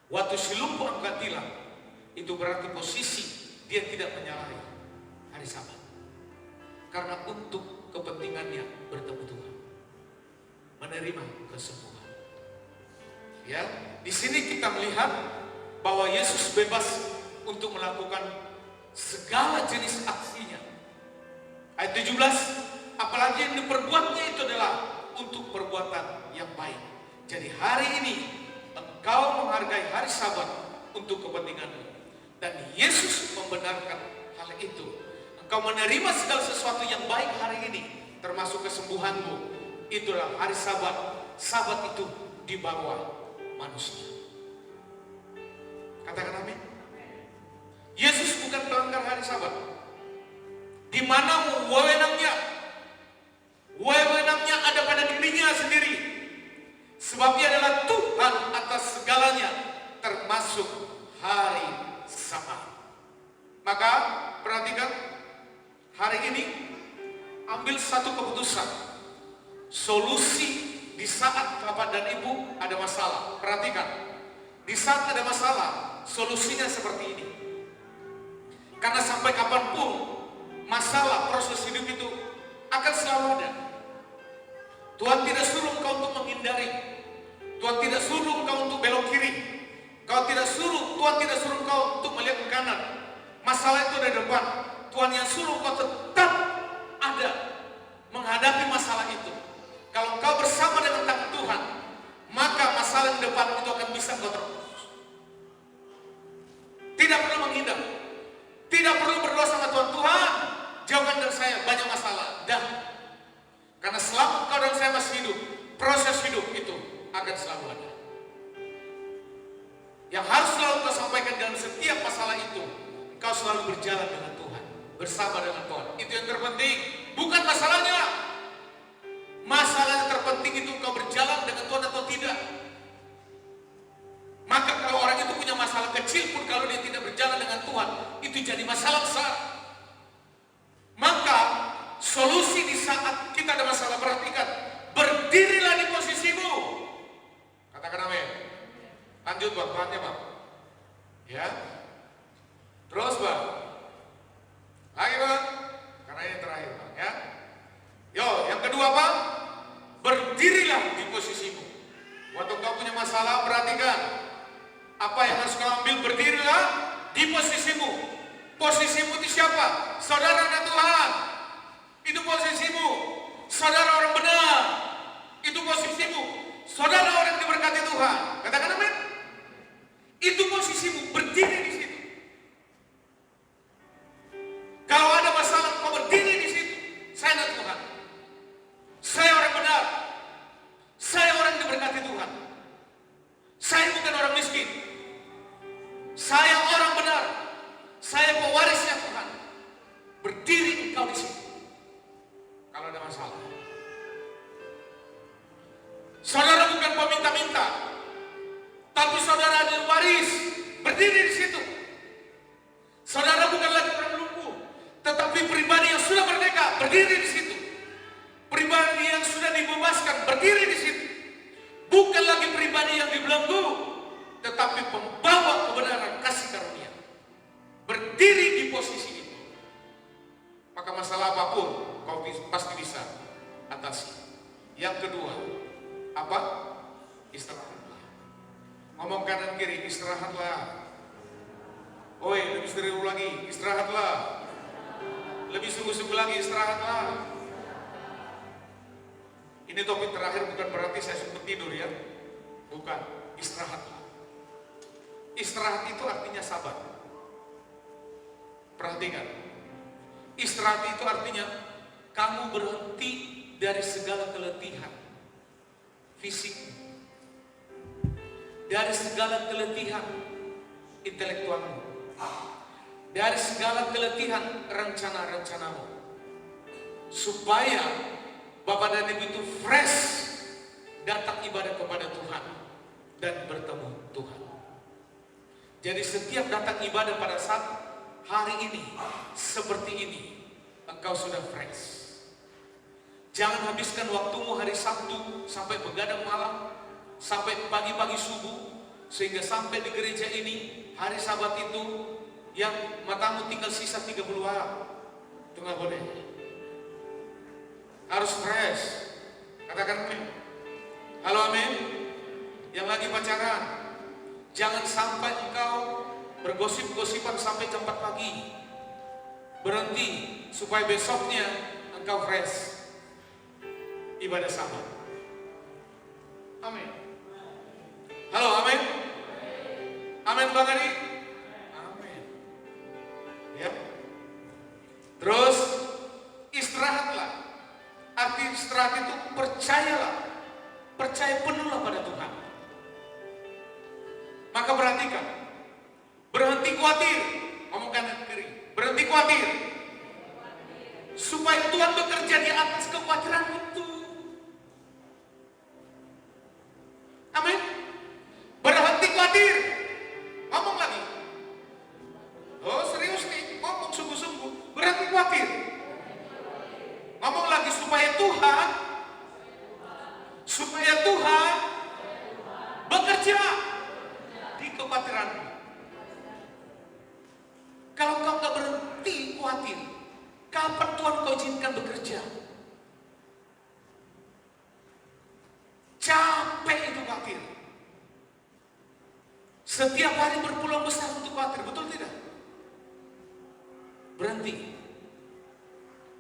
Waktu si lumpuh angkat tilam, itu berarti posisi dia tidak menyalahi hari Sabat. Karena untuk kepentingannya bertemu Tuhan, menerima kesembuhan. Ya, di sini kita melihat bahwa Yesus bebas untuk melakukan segala jenis aksinya. Ayat 17, apalagi yang diperbuatnya itu adalah untuk perbuatan yang baik. Jadi hari ini engkau menghargai hari Sabat untuk kepentinganmu, dan Yesus membenarkan hal itu. Engkau menerima segala sesuatu yang baik hari ini, termasuk kesembuhanmu. Itulah hari Sabat. Sabat itu di bawah manusia. Katakan amin. Yesus bukan pelanggar hari Sabat. Di mana wewenangnya ada pada dirinya sendiri. Sebab Dia adalah Tuhan atas segalanya, termasuk hari Sabat. Maka perhatikan, hari ini ambil satu keputusan. Solusi di saat Bapak dan Ibu ada masalah. Perhatikan, di saat ada masalah, solusinya seperti ini. Karena sampai kapanpun masalah proses hidup itu akan selalu ada. Tuhan tidak suruh engkau untuk menghindari. Tuhan tidak suruh engkau untuk belok kiri. Tuhan tidak suruh engkau untuk melihat ke kanan. Masalah itu ada di depan. Tuhan yang suruh engkau tetap ada menghadapi masalah itu. Kalau engkau bersama dengan tangan Tuhan, maka masalah di depan itu akan bisa engkau terus. Tidak perlu menghindar. Tidak perlu berdoa sama Tuhan, Tuhan jauhkan dari saya banyak masalah. Dan karena selama engkau dan saya masih hidup, proses hidup itu akan selalu ada. Yang harus selalu kau sampaikan dalam setiap masalah itu, engkau selalu berjalan dengan Tuhan, bersama dengan Tuhan. Itu yang terpenting, bukan masalahnya. Masalah yang terpenting itu engkau berjalan dengan Tuhan atau tidak. Maka kalau orang itu punya masalah kecil pun, kalau dia tidak berjalan dengan Tuhan, itu jadi masalah besar. Maka solusi di saat kita ada masalah, perhatikan, berdirilah di posisimu. Katakan amin. Lanjut Bang, Tuhannya Bang. Ya. Terus Bang. Lagi Bang. Karena ini terakhir Bang ya. Yo, yang kedua Bang, berdirilah di posisimu. Waktu kau punya masalah, perhatikan. Apa yang harus kau ambil? Berdirilah di posisimu. Posisimu itu siapa? Saudara dan Tuhan. Itu posisimu. Saudara orang benar. Itu posisimu. Saudara orang diberkati Tuhan. Katakan amin. Itu posisimu. Berdiri di situ. Kalau ada masalah, kau berdiri di situ. Saya dan Tuhan. Saya orang benar. Saya orang diberkati Tuhan. Saya bukan orang miskin. Saya orang benar. Saya pewarisnya Tuhan. Berdiri engkau di situ. Kalau ada masalah. Saudara bukan peminta-minta, tapi saudara adalah waris. Berdiri di situ. Saudara bukan lagi orang lumpuh, tetapi pribadi yang sudah merdeka. Berdiri di situ. Pribadi yang sudah dibebaskan. Berdiri di situ. Bukan lagi pribadi yang dibelenggu, tetapi pembawa kebenaran kasih karunia. Berdiri di posisi itu, maka masalah apapun kau pasti bisa atasi. Yang kedua, apa? Istirahatlah. Ngomong kanan kiri, istirahatlah. Oi, lebih serius lagi, istirahatlah. Lebih sungguh-sungguh lagi, istirahatlah. Ini topik terakhir bukan berarti saya sempat tidur ya. Bukan, istirahatlah. Istirahat itu artinya sabar. Perhatikan. Istirahat itu artinya kamu berhenti dari segala keletihan fisik, dari segala keletihan intelektualmu, dari segala keletihan rencana-rencanamu, supaya Bapak dan Ibu itu fresh datang ibadah kepada Tuhan dan bertemu Tuhan. Jadi setiap datang ibadah pada saat hari ini seperti ini, engkau sudah fresh. Jangan habiskan waktumu hari Sabtu sampai begadang malam, sampai pagi-pagi subuh, sehingga sampai di gereja ini hari Sabat itu yang matamu tinggal sisa 30 hari. Itu nggak boleh. Harus fresh. Katakan amin. Halo amin. Yang lagi pacaran, jangan sampai engkau bergosip-gosipan sampai jam 4 pagi. Berhenti supaya besoknya engkau fresh. Ibadah Sabat. Amin. Halo amin. Amin Bang Adi. Amin. Ya. Terus istirahatlah. Arti istirahat itu percayalah. Percaya penuhlah pada Tuhan. Maka perhatikan, Berhenti khawatir. Ngomong kanan kiri. Berhenti khawatir. Supaya Tuhan bekerja di atas kekhawatiran itu. Amin. Berhenti khawatir. Ngomong lagi. Oh serius nih, ngomong sungguh-sungguh. Berhenti khawatir. Ngomong lagi supaya Tuhan bekerja di kekhawatiranmu. Kalau kau gak berhenti khawatir, kapan Tuhan kau izinkan bekerja? Capek itu khawatir. Setiap hari berpeluang besar untuk khawatir, betul tidak? Berhenti.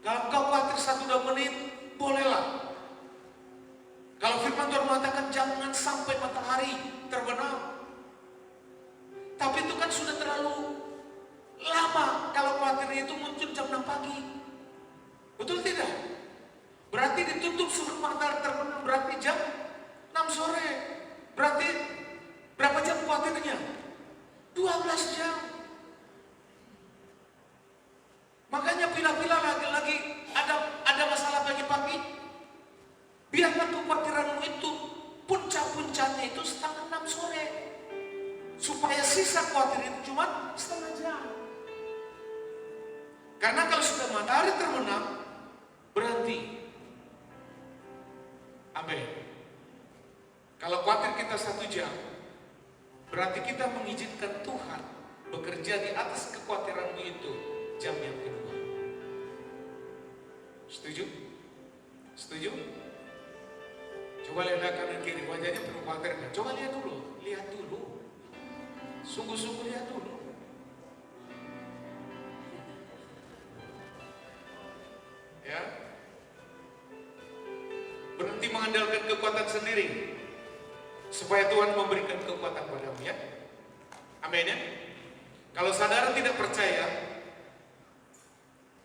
Kalau kau khawatir 1-2 menit, bolehlah. Kalau firman Tuhan mengatakan jangan sampai matahari terbenam. Tapi itu kan sudah terlalu lama kalau khawatir itu muncul jam 6 pagi. Betul tidak? Berarti ditutup sebelum matahari terbenam, berarti jam 6 sore. Berarti berapa jam khawatirnya? 12 jam. Makanya pilih-pilih lagi ada masalah pagi-pagi. Biarlah kekhawatiranmu itu puncak-puncaknya itu setengah 6 sore. Supaya sisa khawatir itu cuma setengah jam. Karena kalau sudah matahari terbenam, berhenti. Amin. Kalau khawatir kita 1 jam, berarti kita mengizinkan Tuhan bekerja di atas kekhawatiranmu itu jam yang kedua. Setuju? Setuju? Coba lihat kanan kiri, wajahnya penuh khawatir. Coba lihat dulu. Sungguh-sungguh lihat dulu. Ya. Berhenti mengandalkan kekuatan sendiri, supaya Tuhan memberikan kekuatan padamu, ya. Amin, ya. Kalau saudara tidak percaya,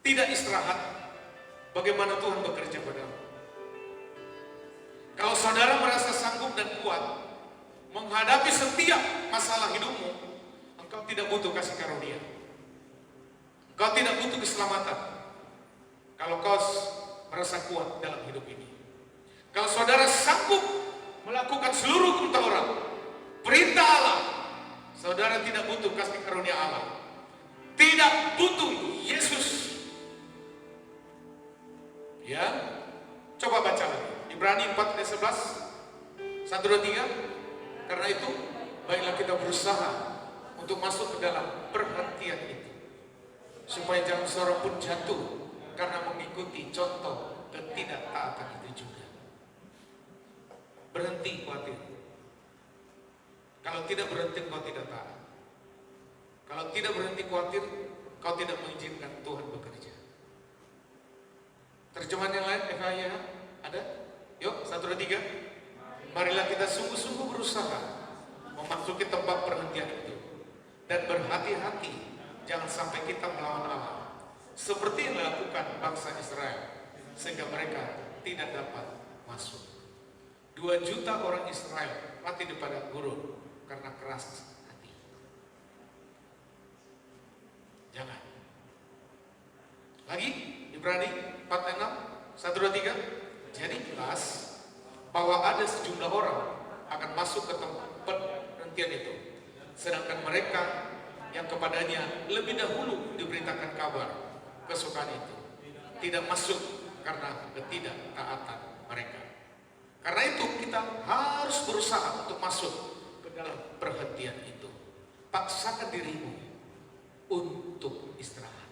tidak istirahat, bagaimana Tuhan bekerja padamu? Kalau saudara merasa sanggup dan kuat menghadapi setiap masalah hidupmu, engkau tidak butuh kasih karunia. Engkau tidak butuh keselamatan. Kalau kau merasa kuat dalam hidup ini. Kalau saudara sanggup melakukan seluruh perintah orang, perintah Allah, saudara tidak butuh kasih karunia Allah. Tidak butuh Yesus. Ya, coba baca lagi. Ibrani 4 ayat 11. 1, 2, 3. Karena itu, baiklah kita berusaha untuk masuk ke dalam perhentian itu. Supaya jangan seorang pun jatuh karena mengikuti contoh ketidaktaatan itu juga. Berhenti khawatir. Kalau tidak berhenti, kau tidak taat. Kalau tidak berhenti khawatir, kau tidak mengizinkan Tuhan bekerja. Terjemahan yang lain, FHIA ada? Yuk, 1, 2, 3. Marilah kita sungguh-sungguh berusaha memasuki tempat perhentian itu. Dan berhati-hati, jangan sampai kita melawan Allah. Seperti yang dilakukan bangsa Israel, sehingga mereka tidak dapat masuk. 2 juta orang Israel mati di padang gurun karena keras hati. Jangan. Lagi, Ibrani 4 ayat 6, 1, 2, 3. Jadi jelas bahwa ada sejumlah orang akan masuk ke tempat perhentian itu, sedangkan mereka yang kepadanya lebih dahulu diberitakan kabar kesukaan itu tidak masuk karena ketidaktaatan mereka. Karena itu kita harus berusaha untuk masuk ke dalam perhentian itu. Paksakan dirimu untuk istirahat.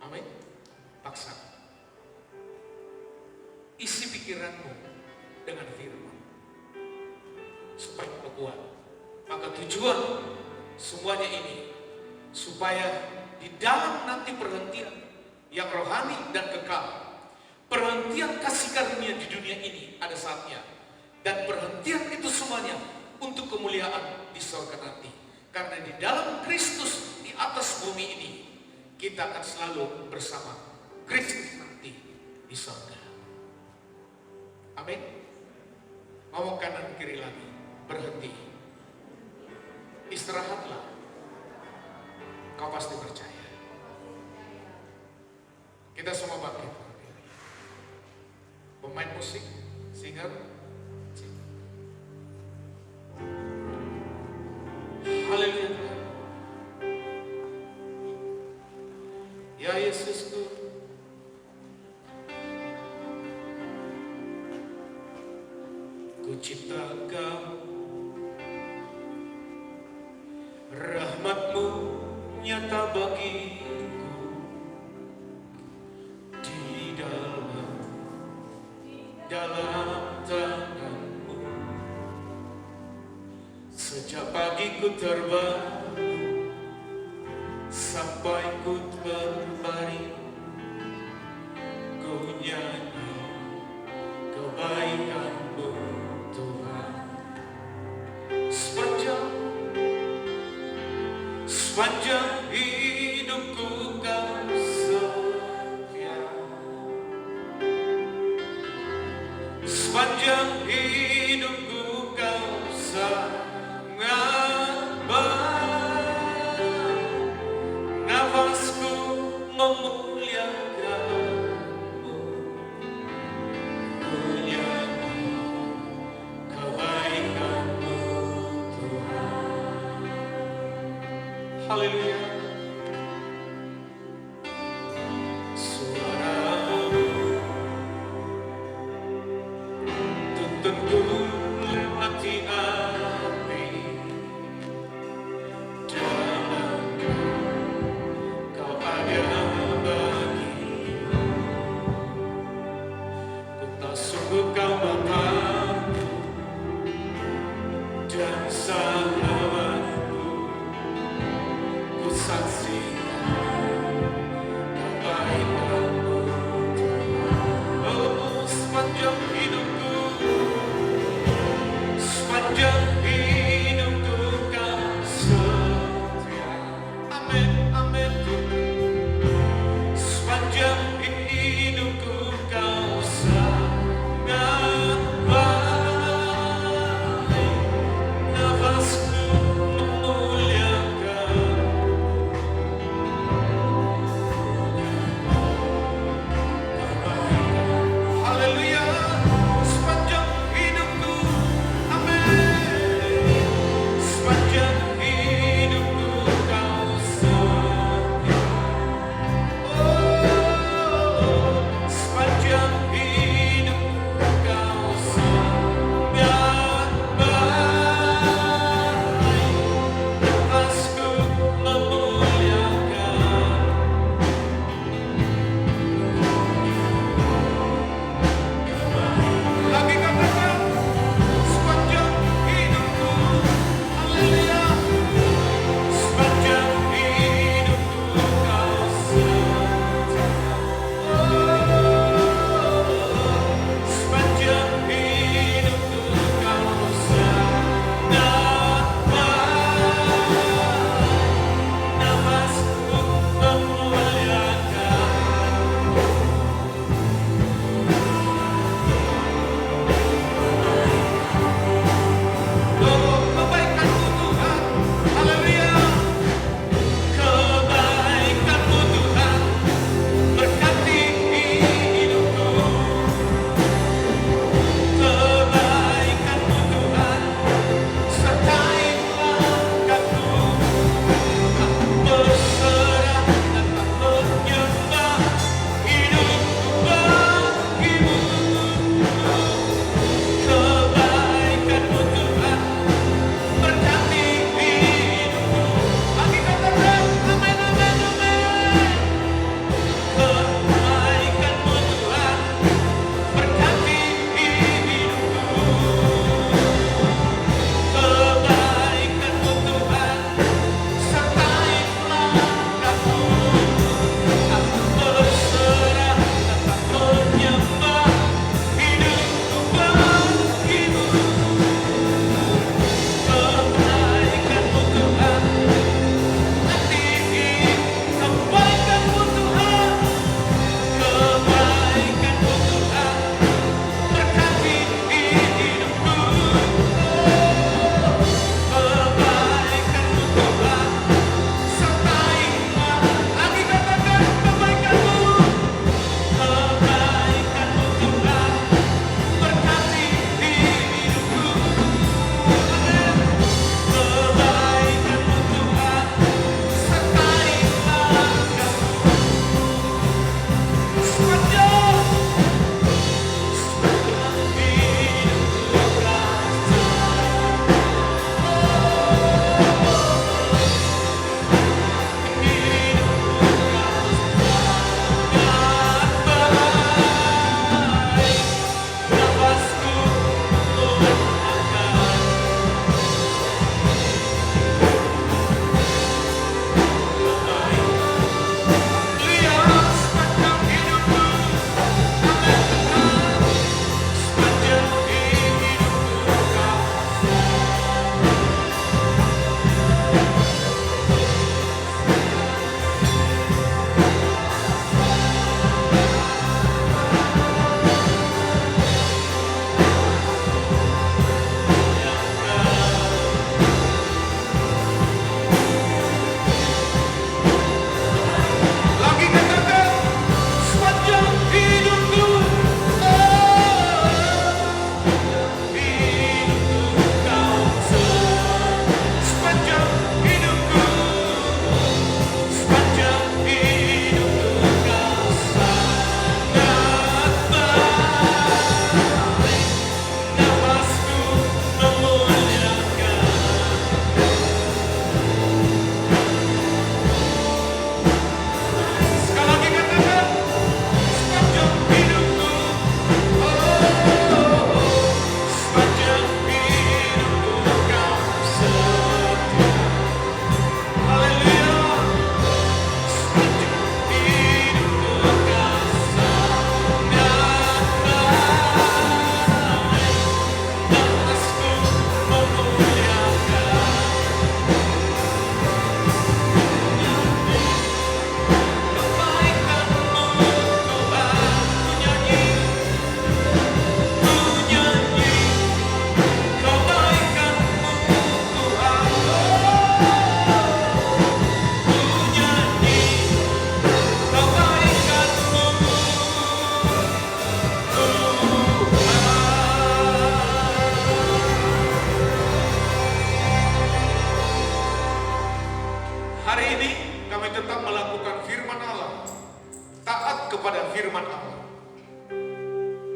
Amin. Paksa. Isi pikiranmu dengan firman supaya kau kuat. Maka tujuan semuanya ini supaya di dalam nanti perhentian yang rohani dan kekal, perhentian kasih karunia di dunia ini ada saatnya, dan perhentian itu semuanya untuk kemuliaan di surga nanti. Karena di dalam Kristus di atas bumi ini kita akan selalu bersama Kristus nanti di surga. Amin. Ngomong kanan kiri lagi, berhenti. istirahatlah. Kau pasti percaya. Kita semua bangkit. Pemain musik, singer, haleluya Tuhan. Ya Yesusku, ku cipta Kau, rahmat-Mu nyata bagiku di dalam tangan-Mu. Sejak pagi ku terbangun sampai ku berbaring, ku nyanyi kebaikan-Mu Tuhan. Sepanjang hidupku Kau setia, sepanjang hidupku Kau sangat baik. Nafasku memuliakan-Mu, ku nyanyi kebaikan-Mu Tuhan. Haleluya. Suara-Mu tuntunku lewati api, dalam Kau ada bagiku. Ku tahu sungguh Kau Bapa-Ku dan Sahabat-Ku. Ku saksikan kebaikan-Mu Tuhan. Oh, sepanjang hidupku Kau setia. Amin, amin Tuhan. Sepanjang hidupku Kau sangat baik. Nafasku memuliakan. Haleluya.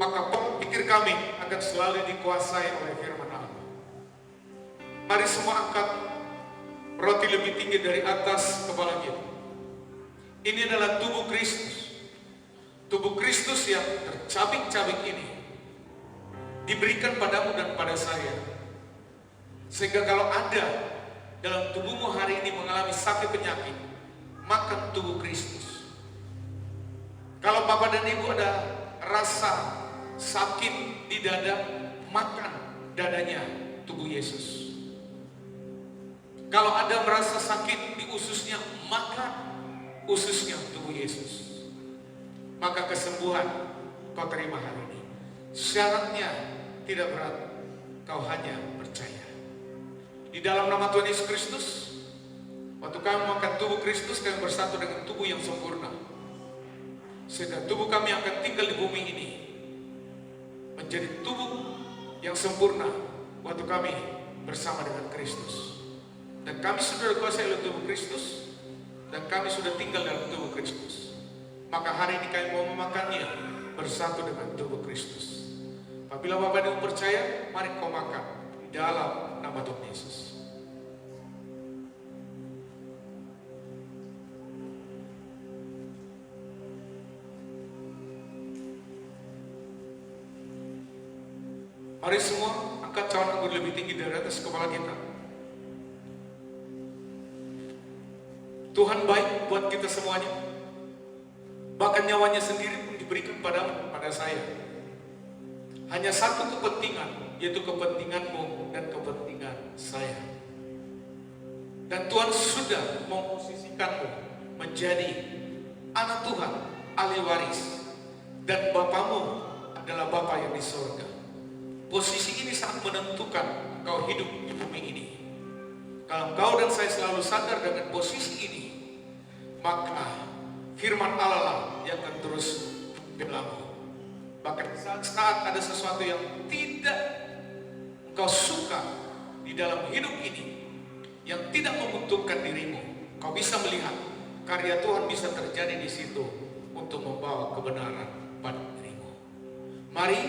maka pola pikir kami akan selalu dikuasai oleh firman Allah. Mari semua angkat roti lebih tinggi dari atas kepala kita. Ini adalah tubuh Kristus. Tubuh Kristus yang tercabik-cabik ini diberikan padamu dan pada saya. Sehingga kalau ada dalam tubuhmu hari ini mengalami sakit penyakit, makan tubuh Kristus. Kalau Bapak dan Ibu ada rasa sakit di dada, makan dadanya tubuh Yesus. Kalau ada merasa sakit di ususnya, makan ususnya tubuh Yesus. Maka kesembuhan kau terima hari ini. Syaratnya tidak berat, kau hanya percaya. Di dalam nama Tuhan Yesus Kristus, waktu kami makan tubuh Kristus, kami bersatu dengan tubuh yang sempurna. Sehingga tubuh kami akan tinggal di bumi ini menjadi tubuh yang sempurna waktu kami bersama dengan Kristus. Dan kami sudah dikuasai oleh tubuh Kristus, dan kami sudah tinggal dalam tubuh Kristus. Maka hari ini kami mau memakannya bersatu dengan tubuh Kristus. Apabila Bapak dan Ibu percaya, mari kau makan di dalam nama Tuhan Yesus. Mari semua angkat cawan anggur lebih tinggi dari atas kepala kita. Tuhan baik buat kita semuanya. Bahkan nyawanya sendiri pun diberikan padamu, pada saya. Hanya satu kepentingan, yaitu kepentinganmu dan kepentingan saya. Dan Tuhan sudah memposisikanmu menjadi anak Tuhan, ahli waris. Dan Bapamu adalah Bapa yang di surga. Posisi ini sangat menentukan kau hidup di bumi ini. Kalau kau dan saya selalu sadar dengan posisi ini, maka firman Allah lah yang akan terus berlaku. Bahkan saat ada sesuatu yang tidak engkau suka di dalam hidup ini, yang tidak menguntungkan dirimu, kau bisa melihat karya Tuhan bisa terjadi di situ untuk membawa kebenaran pada dirimu. Mari,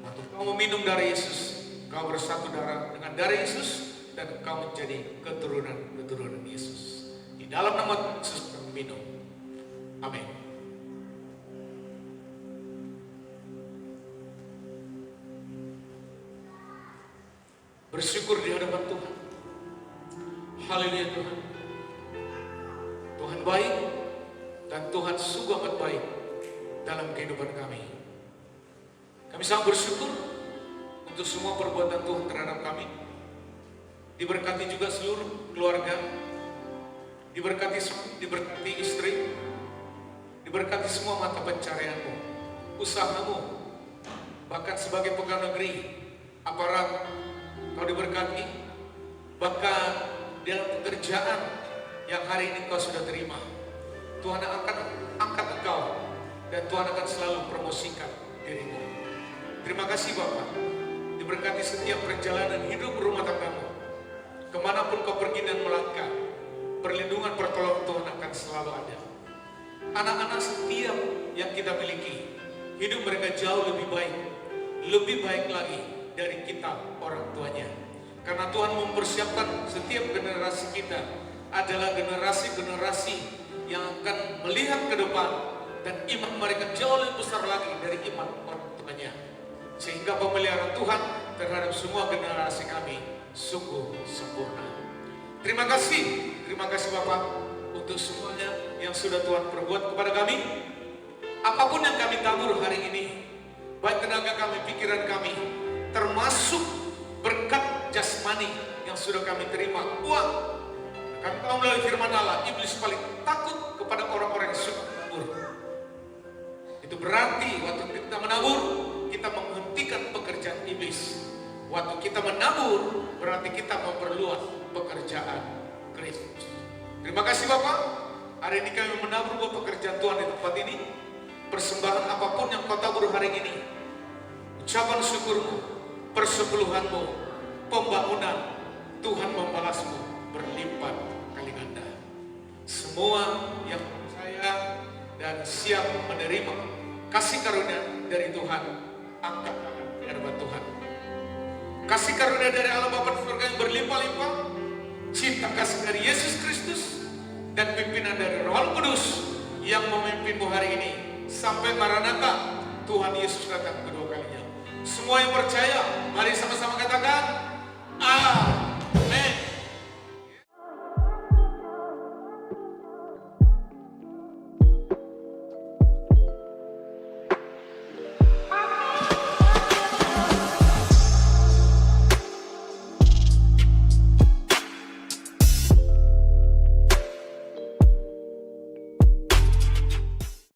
waktu kau meminum darah Yesus, kau bersatu dengan darah Yesus, dan kau menjadi keturunan Yesus. Di dalam nama Yesus kami minum. Amin. Bersyukur di hadapan Tuhan. Haleluya Tuhan. Tuhan baik, dan Tuhan sungguh amat baik dalam kehidupan kami. Kami sangat bersyukur untuk semua perbuatan Tuhan terhadap kami. Diberkati juga seluruh keluarga, diberkati istri, diberkati semua mata pencarianmu, usahamu, bahkan sebagai pegawai negeri, aparat, kau diberkati, bahkan dalam pekerjaan yang hari ini kau sudah terima. Tuhan akan angkat engkau, dan Tuhan akan selalu promosikan dirimu. Terima kasih Bapak, diberkati setiap perjalanan hidup rumah tanggamu. Kemanapun kau pergi dan melangkah, perlindungan pertolongan Tuhan akan selalu ada. Anak-anak setiap yang kita miliki, hidup mereka jauh lebih baik lagi dari kita orang tuanya. Karena Tuhan mempersiapkan setiap generasi kita adalah generasi-generasi yang akan melihat ke depan, dan iman mereka jauh lebih besar lagi dari iman orang tuanya. Sehingga pemeliharaan Tuhan terhadap semua generasi kami sungguh sempurna. Terima kasih Bapak untuk semuanya yang sudah Tuhan perbuat kepada kami. Apapun yang kami tabur hari ini, baik tenaga kami, pikiran kami, termasuk berkat jasmani yang sudah kami terima, uang. Karena kalau melalui firman Allah, iblis paling takut kepada orang-orang yang suka menabur. Itu berarti waktu kita menabur, kita menghentikan pekerjaan iblis. Waktu kita menabur, berarti kita memperluas pekerjaan Kristus. Terima kasih Bapak. Hari ini kami menabur buat pekerjaan Tuhan di tempat ini. Persembahan apapun yang kau tabur hari ini, ucapan syukurmu, persepuluhanmu, pembangunan, Tuhan membalasmu berlipat kali ganda. Semua yang percaya dan siap menerima kasih karunia dari Tuhan, angkat tangan di hadapan Tuhan. Kasih karunia dari Allah Bapa di surga yang berlimpah-limpah, cinta kasih dari Yesus Kristus, dan pimpinan dari Roh Kudus yang memimpinmu hari ini sampai Maranatha, Tuhan Yesus datang kedua kalinya. Semua yang percaya, mari sama-sama katakan, Amin.